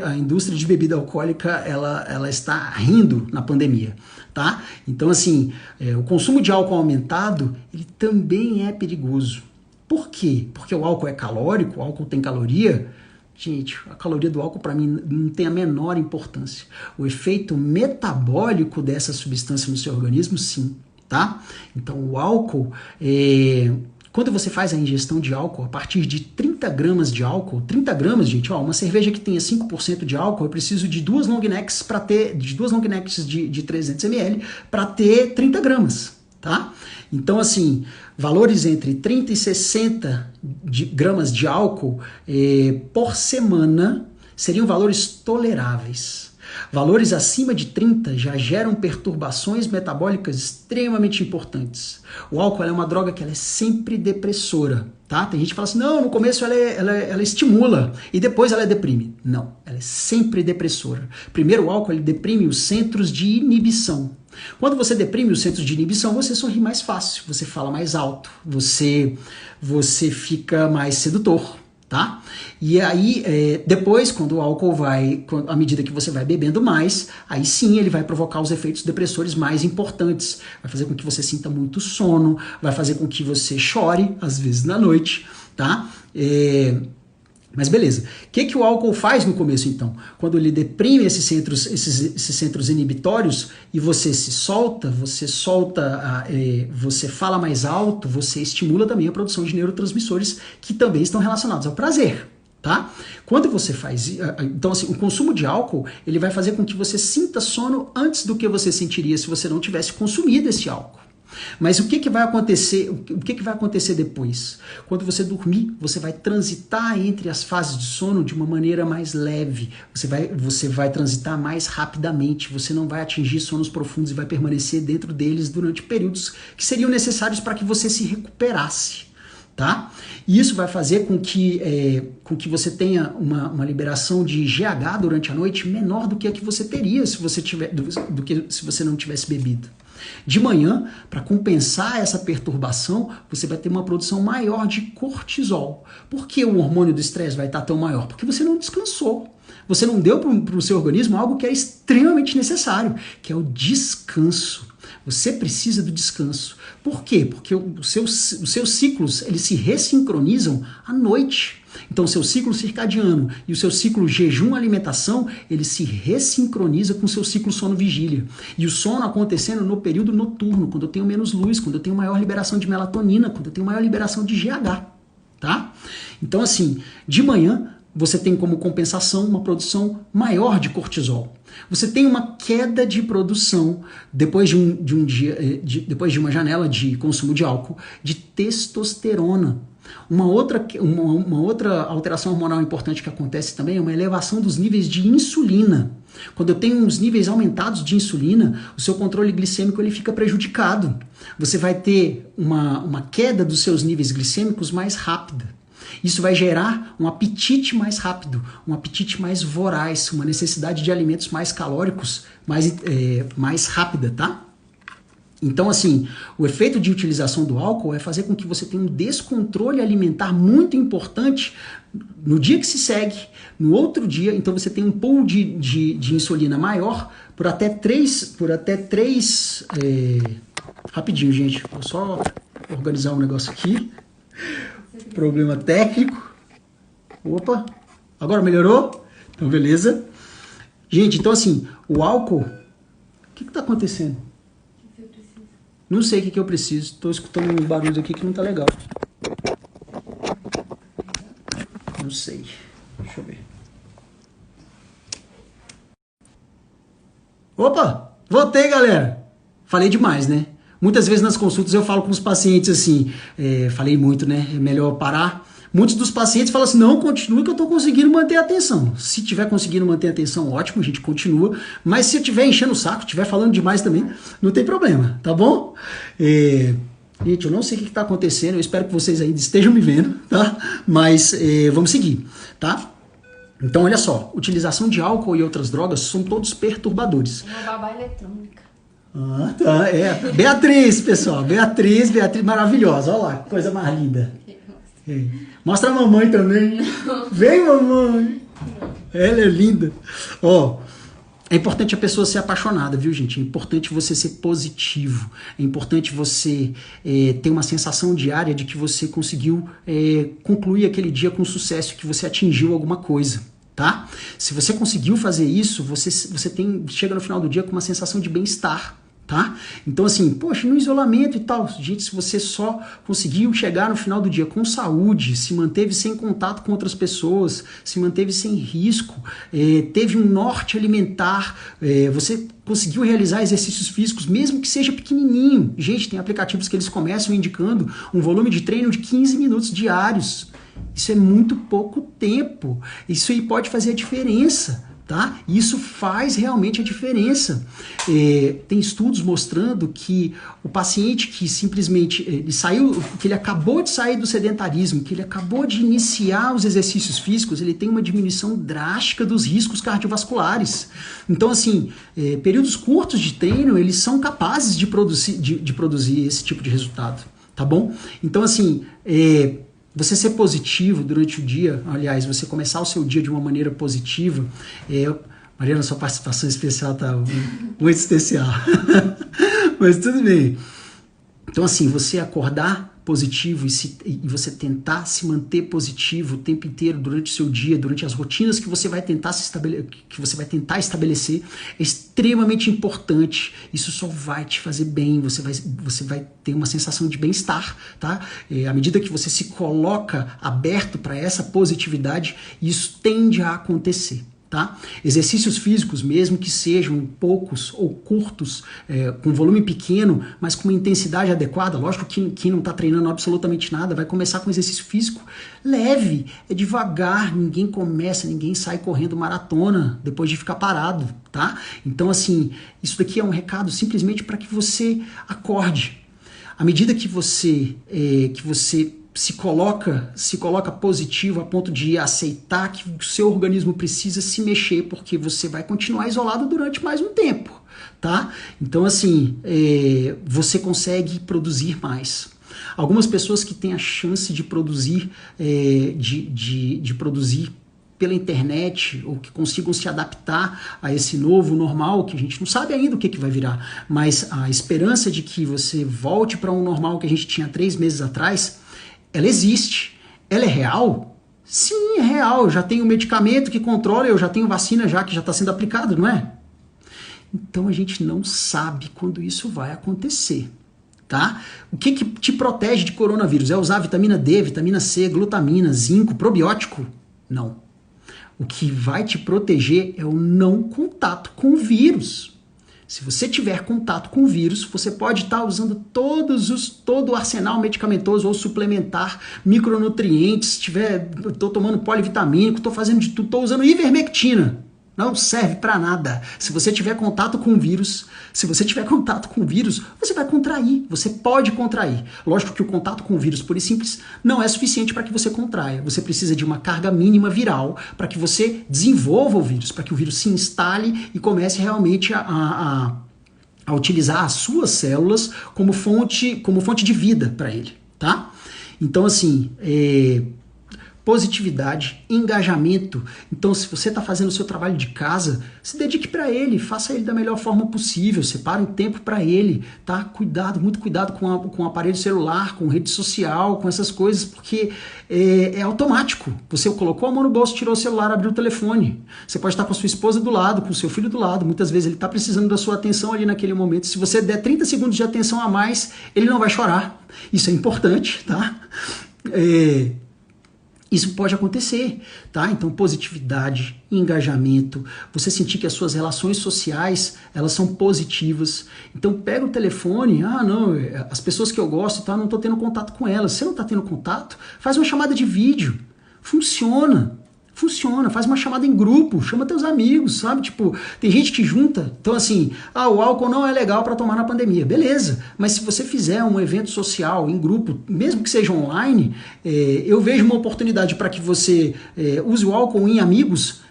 de bebida alcoólica, ela está rindo na pandemia, tá? Então, assim, o consumo de álcool aumentado, ele também é perigoso. Por quê? Porque o álcool é calórico, o álcool tem caloria. Gente, a caloria do álcool para mim não tem a menor importância. O efeito metabólico dessa substância no seu organismo, sim, tá? Então o álcool, quando você faz a ingestão de álcool, a partir de 30 gramas de álcool, 30 gramas, gente, uma cerveja que tenha 5% de álcool, eu preciso de duas long necks de 300 ml para ter 30 gramas, tá? Então, assim, valores entre 30 e 60 gramas de álcool por semana seriam valores toleráveis. Valores acima de 30 já geram perturbações metabólicas extremamente importantes. O álcool é uma droga que ela é sempre depressora, tá? Tem gente que fala assim, não, no começo ela estimula e depois ela deprime. Não, ela é sempre depressora. Primeiro, o álcool ele deprime os centros de inibição. Quando você deprime os centros de inibição, você sorri mais fácil, você fala mais alto, você fica mais sedutor, tá? E aí, depois, quando o álcool à medida que você vai bebendo mais, aí sim ele vai provocar os efeitos depressores mais importantes. Vai fazer com que você sinta muito sono, vai fazer com que você chore, às vezes na noite, tá? Mas beleza, o que o álcool faz no começo então? Quando ele deprime esses centros inibitórios e você se solta, você fala mais alto, você estimula também a produção de neurotransmissores que também estão relacionados ao prazer, tá? Quando você faz, então assim, o consumo de álcool, ele vai fazer com que você sinta sono antes do que você sentiria se você não tivesse consumido esse álcool. Mas o que vai acontecer? O que vai acontecer depois? Quando você dormir, você vai transitar entre as fases de sono de uma maneira mais leve. Você vai transitar mais rapidamente. Você não vai atingir sonos profundos e vai permanecer dentro deles durante períodos que seriam necessários para que você se recuperasse. Tá? E isso vai fazer com que você tenha uma liberação de GH durante a noite menor do que a que você teria se você não tivesse bebido. De manhã, para compensar essa perturbação, você vai ter uma produção maior de cortisol. Por que o hormônio do estresse vai estar tão maior? Porque você não descansou. Você não deu para o seu organismo algo que é extremamente necessário, que é o descanso. Você precisa do descanso. Por quê? Porque os seus ciclos eles se ressincronizam à noite. Então, o seu ciclo circadiano e o seu ciclo jejum-alimentação, ele se ressincroniza com o seu ciclo sono-vigília. E o sono acontecendo no período noturno, quando eu tenho menos luz, quando eu tenho maior liberação de melatonina, quando eu tenho maior liberação de GH. tá? Então, assim, de manhã você tem como compensação uma produção maior de cortisol. Você tem uma queda de produção depois depois de uma janela de consumo de álcool, de testosterona. Uma outra alteração hormonal importante que acontece também é uma elevação dos níveis de insulina. Quando eu tenho uns níveis aumentados de insulina, o seu controle glicêmico ele fica prejudicado. Você vai ter uma queda dos seus níveis glicêmicos mais rápida. Isso vai gerar um apetite mais rápido, um apetite mais voraz, uma necessidade de alimentos mais calóricos, mais rápida, tá? Então, assim, o efeito de utilização do álcool é fazer com que você tenha um descontrole alimentar muito importante no dia que se segue, no outro dia, então você tem um pool de insulina maior por até 3 rapidinho, gente, vou só organizar um negócio aqui. Problema técnico. Opa, agora melhorou? Então, beleza. Gente, então assim, o álcool... O que tá acontecendo? Não sei o que eu preciso. Estou escutando um barulho aqui que não tá legal. Não sei. Deixa eu ver. Opa! Voltei, galera! Falei demais, né? Muitas vezes nas consultas eu falo com os pacientes assim, falei muito, né? É melhor parar. Muitos dos pacientes falam assim, não, continua que eu estou conseguindo manter a atenção. Se tiver conseguindo manter a atenção, ótimo, a gente continua. Mas se eu estiver enchendo o saco, estiver falando demais também, não tem problema, tá bom? Gente, eu não sei o que está acontecendo, eu espero que vocês ainda estejam me vendo, tá? Mas vamos seguir, tá? Então, olha só, utilização de álcool e outras drogas são todos perturbadores. É uma babá eletrônica. Ah, tá, Beatriz, pessoal, Beatriz maravilhosa, olha lá, que coisa mais linda. Mostra a mamãe também. Vem, mamãe. Ela é linda. Ó, é importante a pessoa ser apaixonada, viu, gente? É importante você ser positivo. É importante você ter uma sensação diária de que você conseguiu concluir aquele dia com sucesso, que você atingiu alguma coisa, tá? Se você conseguiu fazer isso, você chega no final do dia com uma sensação de bem-estar. Tá? Então assim, poxa, no isolamento e tal, gente, se você só conseguiu chegar no final do dia com saúde, se manteve sem contato com outras pessoas, se manteve sem risco, teve um norte alimentar, você conseguiu realizar exercícios físicos, mesmo que seja pequenininho. Gente, tem aplicativos que eles começam indicando um volume de treino de 15 minutos diários. Isso é muito pouco tempo. Isso aí pode fazer a diferença. Tá? Isso faz realmente a diferença. Tem estudos mostrando que o paciente que simplesmente que ele acabou de sair do sedentarismo, que ele acabou de iniciar os exercícios físicos, ele tem uma diminuição drástica dos riscos cardiovasculares. Então, assim, períodos curtos de treino, eles são capazes de produzir esse tipo de resultado, tá bom? Então, assim, você ser positivo durante o dia, aliás, você começar o seu dia de uma maneira positiva, Mariana, sua participação especial tá muito especial, mas tudo bem. Então assim, você acordar positivo e você tentar se manter positivo o tempo inteiro durante o seu dia, durante as rotinas que você vai tentar estabelecer, é extremamente importante. Isso só vai te fazer bem, você vai ter uma sensação de bem-estar, tá? À medida que você se coloca aberto para essa positividade, isso tende a acontecer. Tá? Exercícios físicos, mesmo que sejam poucos ou curtos, com volume pequeno, mas com uma intensidade adequada, lógico que quem não está treinando absolutamente nada, vai começar com exercício físico leve, devagar, ninguém sai correndo maratona depois de ficar parado, tá? Então assim, isso daqui é um recado simplesmente para que você acorde. À medida que você se coloca positivo a ponto de aceitar que o seu organismo precisa se mexer, porque você vai continuar isolado durante mais um tempo, tá? Então, assim, você consegue produzir mais. Algumas pessoas que têm a chance de produzir, de produzir pela internet, ou que consigam se adaptar a esse novo normal, que a gente não sabe ainda o que vai virar, mas a esperança de que você volte para um normal que a gente tinha 3 meses atrás, ela existe. Ela é real? Sim, é real. Eu já tenho medicamento que controla, eu já tenho vacina já que já está sendo aplicado, não é? Então a gente não sabe quando isso vai acontecer. tá? O que te protege de coronavírus? É usar vitamina D, vitamina C, glutamina, zinco, probiótico? Não. O que vai te proteger é o não contato com o vírus. Se você tiver contato com o vírus, você pode estar usando todo o arsenal medicamentoso ou suplementar, micronutrientes, estou tomando polivitamínico, estou fazendo de tudo, estou usando ivermectina. Não serve para nada. Se você tiver contato com o vírus, você vai contrair. Você pode contrair. Lógico que o contato com o vírus, por e simples, não é suficiente para que você contraia. Você precisa de uma carga mínima viral para que você desenvolva o vírus, para que o vírus se instale e comece realmente a utilizar as suas células como fonte de vida para ele, tá? Então, assim, positividade, engajamento. Então, se você está fazendo o seu trabalho de casa, se dedique para ele, faça ele da melhor forma possível, separe um tempo para ele, tá? Cuidado, muito cuidado com o aparelho celular, com rede social, com essas coisas, porque é automático. Você colocou a mão no bolso, tirou o celular, abriu o telefone. Você pode estar com a sua esposa do lado, com o seu filho do lado, muitas vezes ele está precisando da sua atenção ali naquele momento. Se você der 30 segundos de atenção a mais, ele não vai chorar. Isso é importante, tá? Isso pode acontecer, tá? Então, positividade, engajamento, você sentir que as suas relações sociais, elas são positivas. Então, pega o telefone, não, as pessoas que eu gosto, tá, não estou tendo contato com elas. Se você não está tendo contato, faz uma chamada de vídeo. Funciona, faz uma chamada em grupo, chama teus amigos, sabe? Tipo, tem gente que junta, então assim, o álcool não é legal para tomar na pandemia, beleza, mas se você fizer um evento social em grupo, mesmo que seja online, eu vejo uma oportunidade para que você use o álcool em amigos,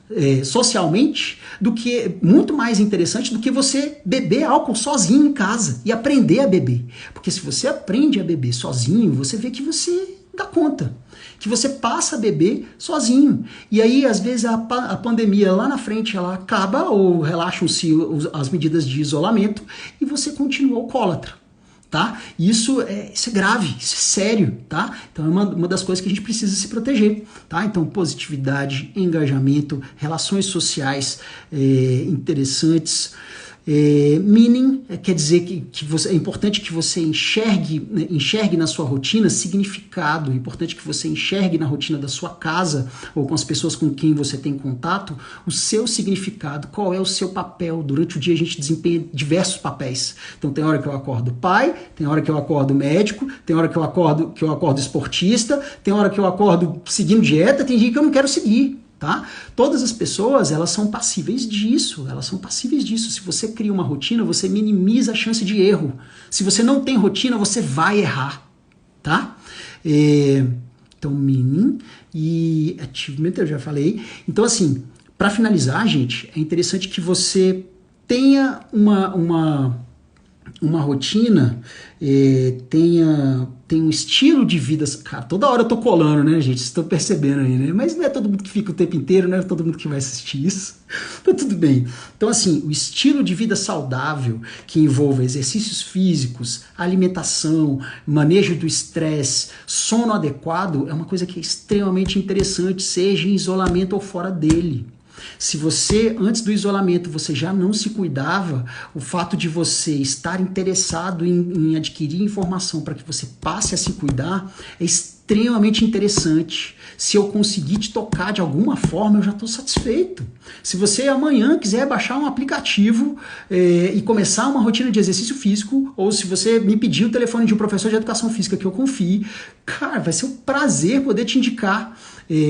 socialmente, do que muito mais interessante do que você beber álcool sozinho em casa e aprender a beber, porque se você aprende a beber sozinho, você vê que você dá conta, que você passa a beber sozinho. E aí, às vezes, a pandemia lá na frente, ela acaba ou relaxam-se as medidas de isolamento e você continua alcoólatra, tá? Isso é grave, isso é sério, tá? Então é uma das coisas que a gente precisa se proteger, tá? Então, positividade, engajamento, relações sociais interessantes. Meaning quer dizer que é importante que você enxergue na sua rotina significado, é importante que você enxergue na rotina da sua casa ou com as pessoas com quem você tem contato o seu significado, qual é o seu papel. Durante o dia a gente desempenha diversos papéis, então tem hora que eu acordo pai, tem hora que eu acordo médico, tem hora que eu acordo esportista, tem hora que eu acordo seguindo dieta, tem dia que eu não quero seguir. Tá? Todas as pessoas, elas são passíveis disso, Se você cria uma rotina, você minimiza a chance de erro. Se você não tem rotina, você vai errar, tá? Então, meaning e achievement, eu já falei. Então, assim, para finalizar, gente, é interessante que você tenha uma rotina, tenha um estilo de vida. Cara, toda hora eu tô colando, né, gente? Vocês estão percebendo aí, né? Mas não é todo mundo que fica o tempo inteiro, não é todo mundo que vai assistir isso. Tá tudo bem. Então, assim, o estilo de vida saudável, que envolva exercícios físicos, alimentação, manejo do estresse, sono adequado, é uma coisa que é extremamente interessante, seja em isolamento ou fora dele. Se você, antes do isolamento, você já não se cuidava, o fato de você estar interessado em adquirir informação para que você passe a se cuidar é extremamente interessante. Se eu conseguir te tocar de alguma forma, eu já estou satisfeito. Se você amanhã quiser baixar um aplicativo e começar uma rotina de exercício físico, ou se você me pedir o telefone de um professor de educação física que eu confie, cara, vai ser um prazer poder te indicar.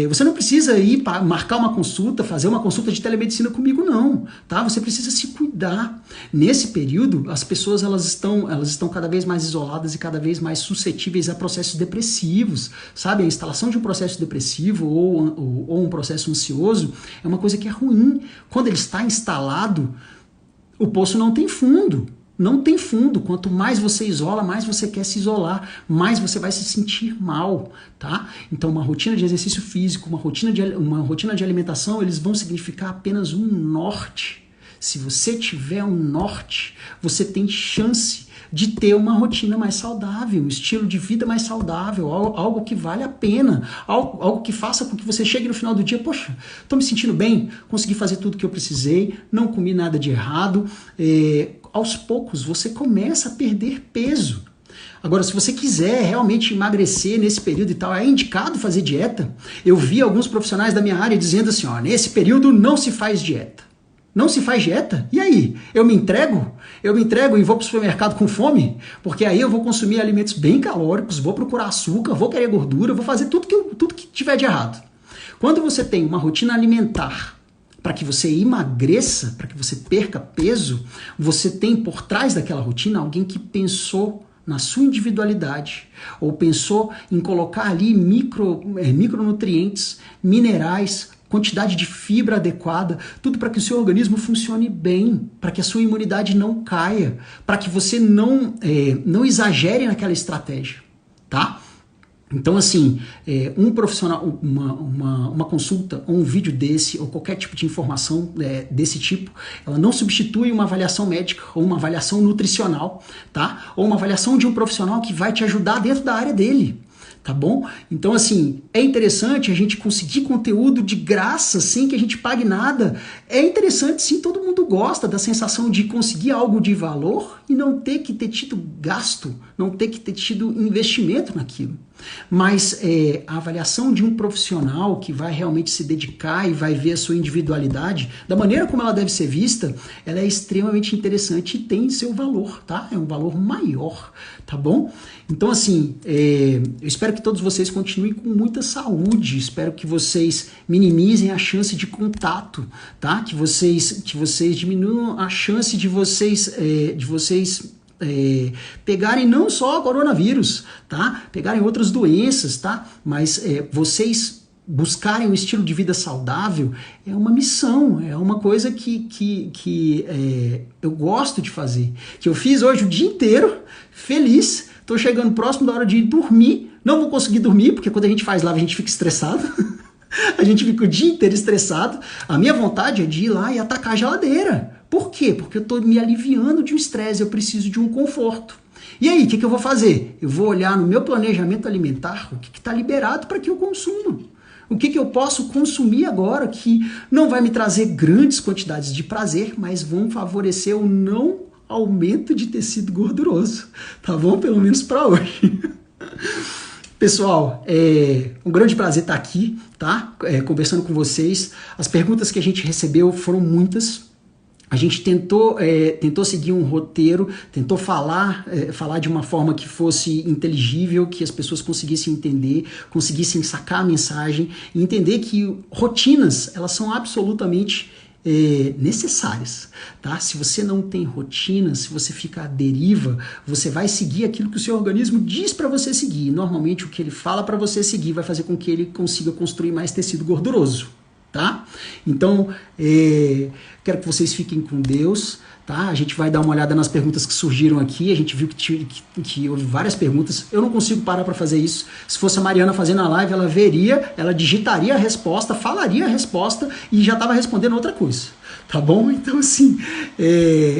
Você não precisa ir para marcar uma consulta, fazer uma consulta de telemedicina comigo, não, tá? Você precisa se cuidar. Nesse período, as pessoas elas estão cada vez mais isoladas e cada vez mais suscetíveis a processos depressivos, sabe? A instalação de um processo depressivo ou um processo ansioso é uma coisa que é ruim. Quando ele está instalado, o poço não tem fundo. Não tem fundo. Quanto mais você isola, mais você quer se isolar, mais você vai se sentir mal, tá? Então, uma rotina de exercício físico, uma rotina de alimentação, eles vão significar apenas um norte. Se você tiver um norte, você tem chance de ter uma rotina mais saudável, um estilo de vida mais saudável, algo que vale a pena, algo que faça com que você chegue no final do dia, poxa, estou me sentindo bem, consegui fazer tudo que eu precisei, não comi nada de errado. Aos poucos você começa a perder peso. Agora, se você quiser realmente emagrecer nesse período e tal, é indicado fazer dieta. Eu vi alguns profissionais da minha área dizendo assim, ó, nesse período não se faz dieta. Não se faz dieta? E aí? Eu me entrego? Eu me entrego e vou para o supermercado com fome? Porque aí eu vou consumir alimentos bem calóricos, vou procurar açúcar, vou querer gordura, vou fazer tudo que tiver de errado. Quando você tem uma rotina alimentar para que você emagreça, para que você perca peso, você tem por trás daquela rotina alguém que pensou na sua individualidade, ou pensou em colocar ali micronutrientes, minerais, quantidade de fibra adequada, tudo para que o seu organismo funcione bem, para que a sua imunidade não caia, para que você não exagere naquela estratégia, tá? Então, assim, um profissional, uma consulta, ou um vídeo desse, ou qualquer tipo de informação desse tipo, ela não substitui uma avaliação médica, ou uma avaliação nutricional, tá? Ou uma avaliação de um profissional que vai te ajudar dentro da área dele. Tá bom? Então, assim, é interessante a gente conseguir conteúdo de graça, sem que a gente pague nada. É interessante, sim, todo mundo gosta da sensação de conseguir algo de valor e não ter que ter tido gasto, não ter que ter tido investimento naquilo. Mas a avaliação de um profissional que vai realmente se dedicar e vai ver a sua individualidade, da maneira como ela deve ser vista, ela é extremamente interessante e tem seu valor, tá? É um valor maior, tá bom? Então, assim, eu espero que todos vocês continuem com muita saúde, espero que vocês minimizem a chance de contato, tá? Que vocês diminuam a chance de vocês pegarem não só coronavírus, tá? Pegarem outras doenças, tá? Mas vocês buscarem um estilo de vida saudável é uma missão, é uma coisa que eu gosto de fazer, que eu fiz hoje o dia inteiro, feliz, tô chegando próximo da hora de ir dormir, não vou conseguir dormir, porque quando a gente faz live a gente fica estressado, a gente fica o dia inteiro estressado, a minha vontade é de ir lá e atacar a geladeira. Por quê? Porque eu estou me aliviando de um estresse, eu preciso de um conforto. E aí, o que eu vou fazer? Eu vou olhar no meu planejamento alimentar o que está liberado para que eu consuma. O que eu posso consumir agora que não vai me trazer grandes quantidades de prazer, mas vão favorecer o não aumento de tecido gorduroso. Tá bom? Pelo menos para hoje. Pessoal, um grande prazer estar aqui, tá? Conversando com vocês. As perguntas que a gente recebeu foram muitas. A gente tentou seguir um roteiro, tentou falar de uma forma que fosse inteligível, que as pessoas conseguissem entender, conseguissem sacar a mensagem e entender que rotinas, elas são absolutamente necessárias, tá? Se você não tem rotina, se você fica à deriva, você vai seguir aquilo que o seu organismo diz para você seguir. Normalmente o que ele fala para você seguir vai fazer com que ele consiga construir mais tecido gorduroso. Tá? Então, quero que vocês fiquem com Deus, tá? A gente vai dar uma olhada nas perguntas que surgiram aqui, a gente viu que houve várias perguntas, eu não consigo parar para fazer isso. Se fosse a Mariana fazendo a live, ela veria, ela digitaria a resposta, falaria a resposta e já estava respondendo outra coisa, tá bom? Então, assim,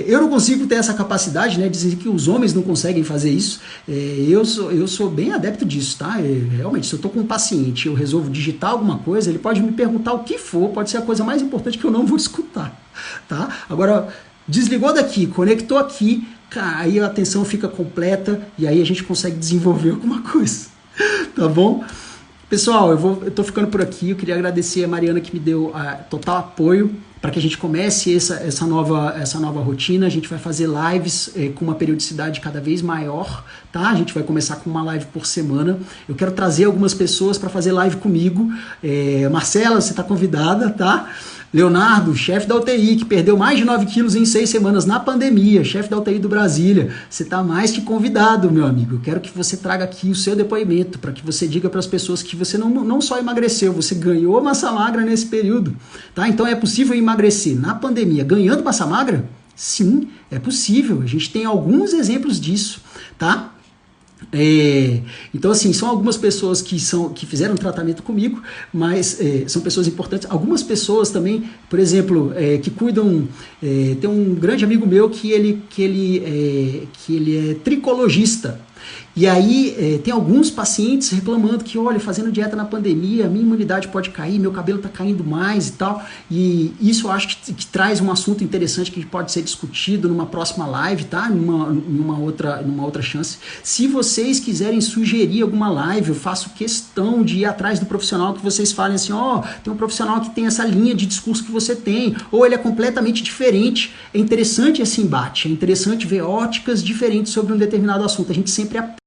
eu não consigo ter essa capacidade, né, de dizer que os homens não conseguem fazer isso. Eu sou bem adepto disso, tá? Realmente, se eu estou com um paciente, eu resolvo digitar alguma coisa, ele pode me perguntar o que for, pode ser a coisa mais importante que eu não vou escutar, tá? Agora, desligou daqui, conectou aqui, aí a atenção fica completa e aí a gente consegue desenvolver alguma coisa, tá bom? Pessoal, eu tô ficando por aqui, eu queria agradecer a Mariana que me deu total apoio para que a gente comece essa nova rotina. A gente vai fazer lives com uma periodicidade cada vez maior, tá? A gente vai começar com uma live por semana. Eu quero trazer algumas pessoas para fazer live comigo. Marcela, você está convidada, tá? Leonardo, chefe da UTI, que perdeu mais de 9 quilos em 6 semanas na pandemia, chefe da UTI do Brasília. Você está mais que convidado, meu amigo. Eu quero que você traga aqui o seu depoimento, para que você diga para as pessoas que você não só emagreceu, você ganhou massa magra nesse período. Tá? Então é possível emagrecer na pandemia ganhando massa magra? Sim, é possível. A gente tem alguns exemplos disso, tá? Então, assim, são algumas pessoas que fizeram tratamento comigo, mas são pessoas importantes. Algumas pessoas também, por exemplo, que cuidam. Tem um grande amigo meu que ele é tricologista. E aí tem alguns pacientes reclamando que, olha, fazendo dieta na pandemia, minha imunidade pode cair, meu cabelo está caindo mais e tal. E isso eu acho que traz um assunto interessante que pode ser discutido numa próxima live, tá? Numa outra chance. Se vocês quiserem sugerir alguma live, eu faço questão de ir atrás do profissional que vocês falem assim, ó, tem um profissional que tem essa linha de discurso que você tem, ou ele é completamente diferente. É interessante esse embate, é interessante ver óticas diferentes sobre um determinado assunto. A gente sempre aprende.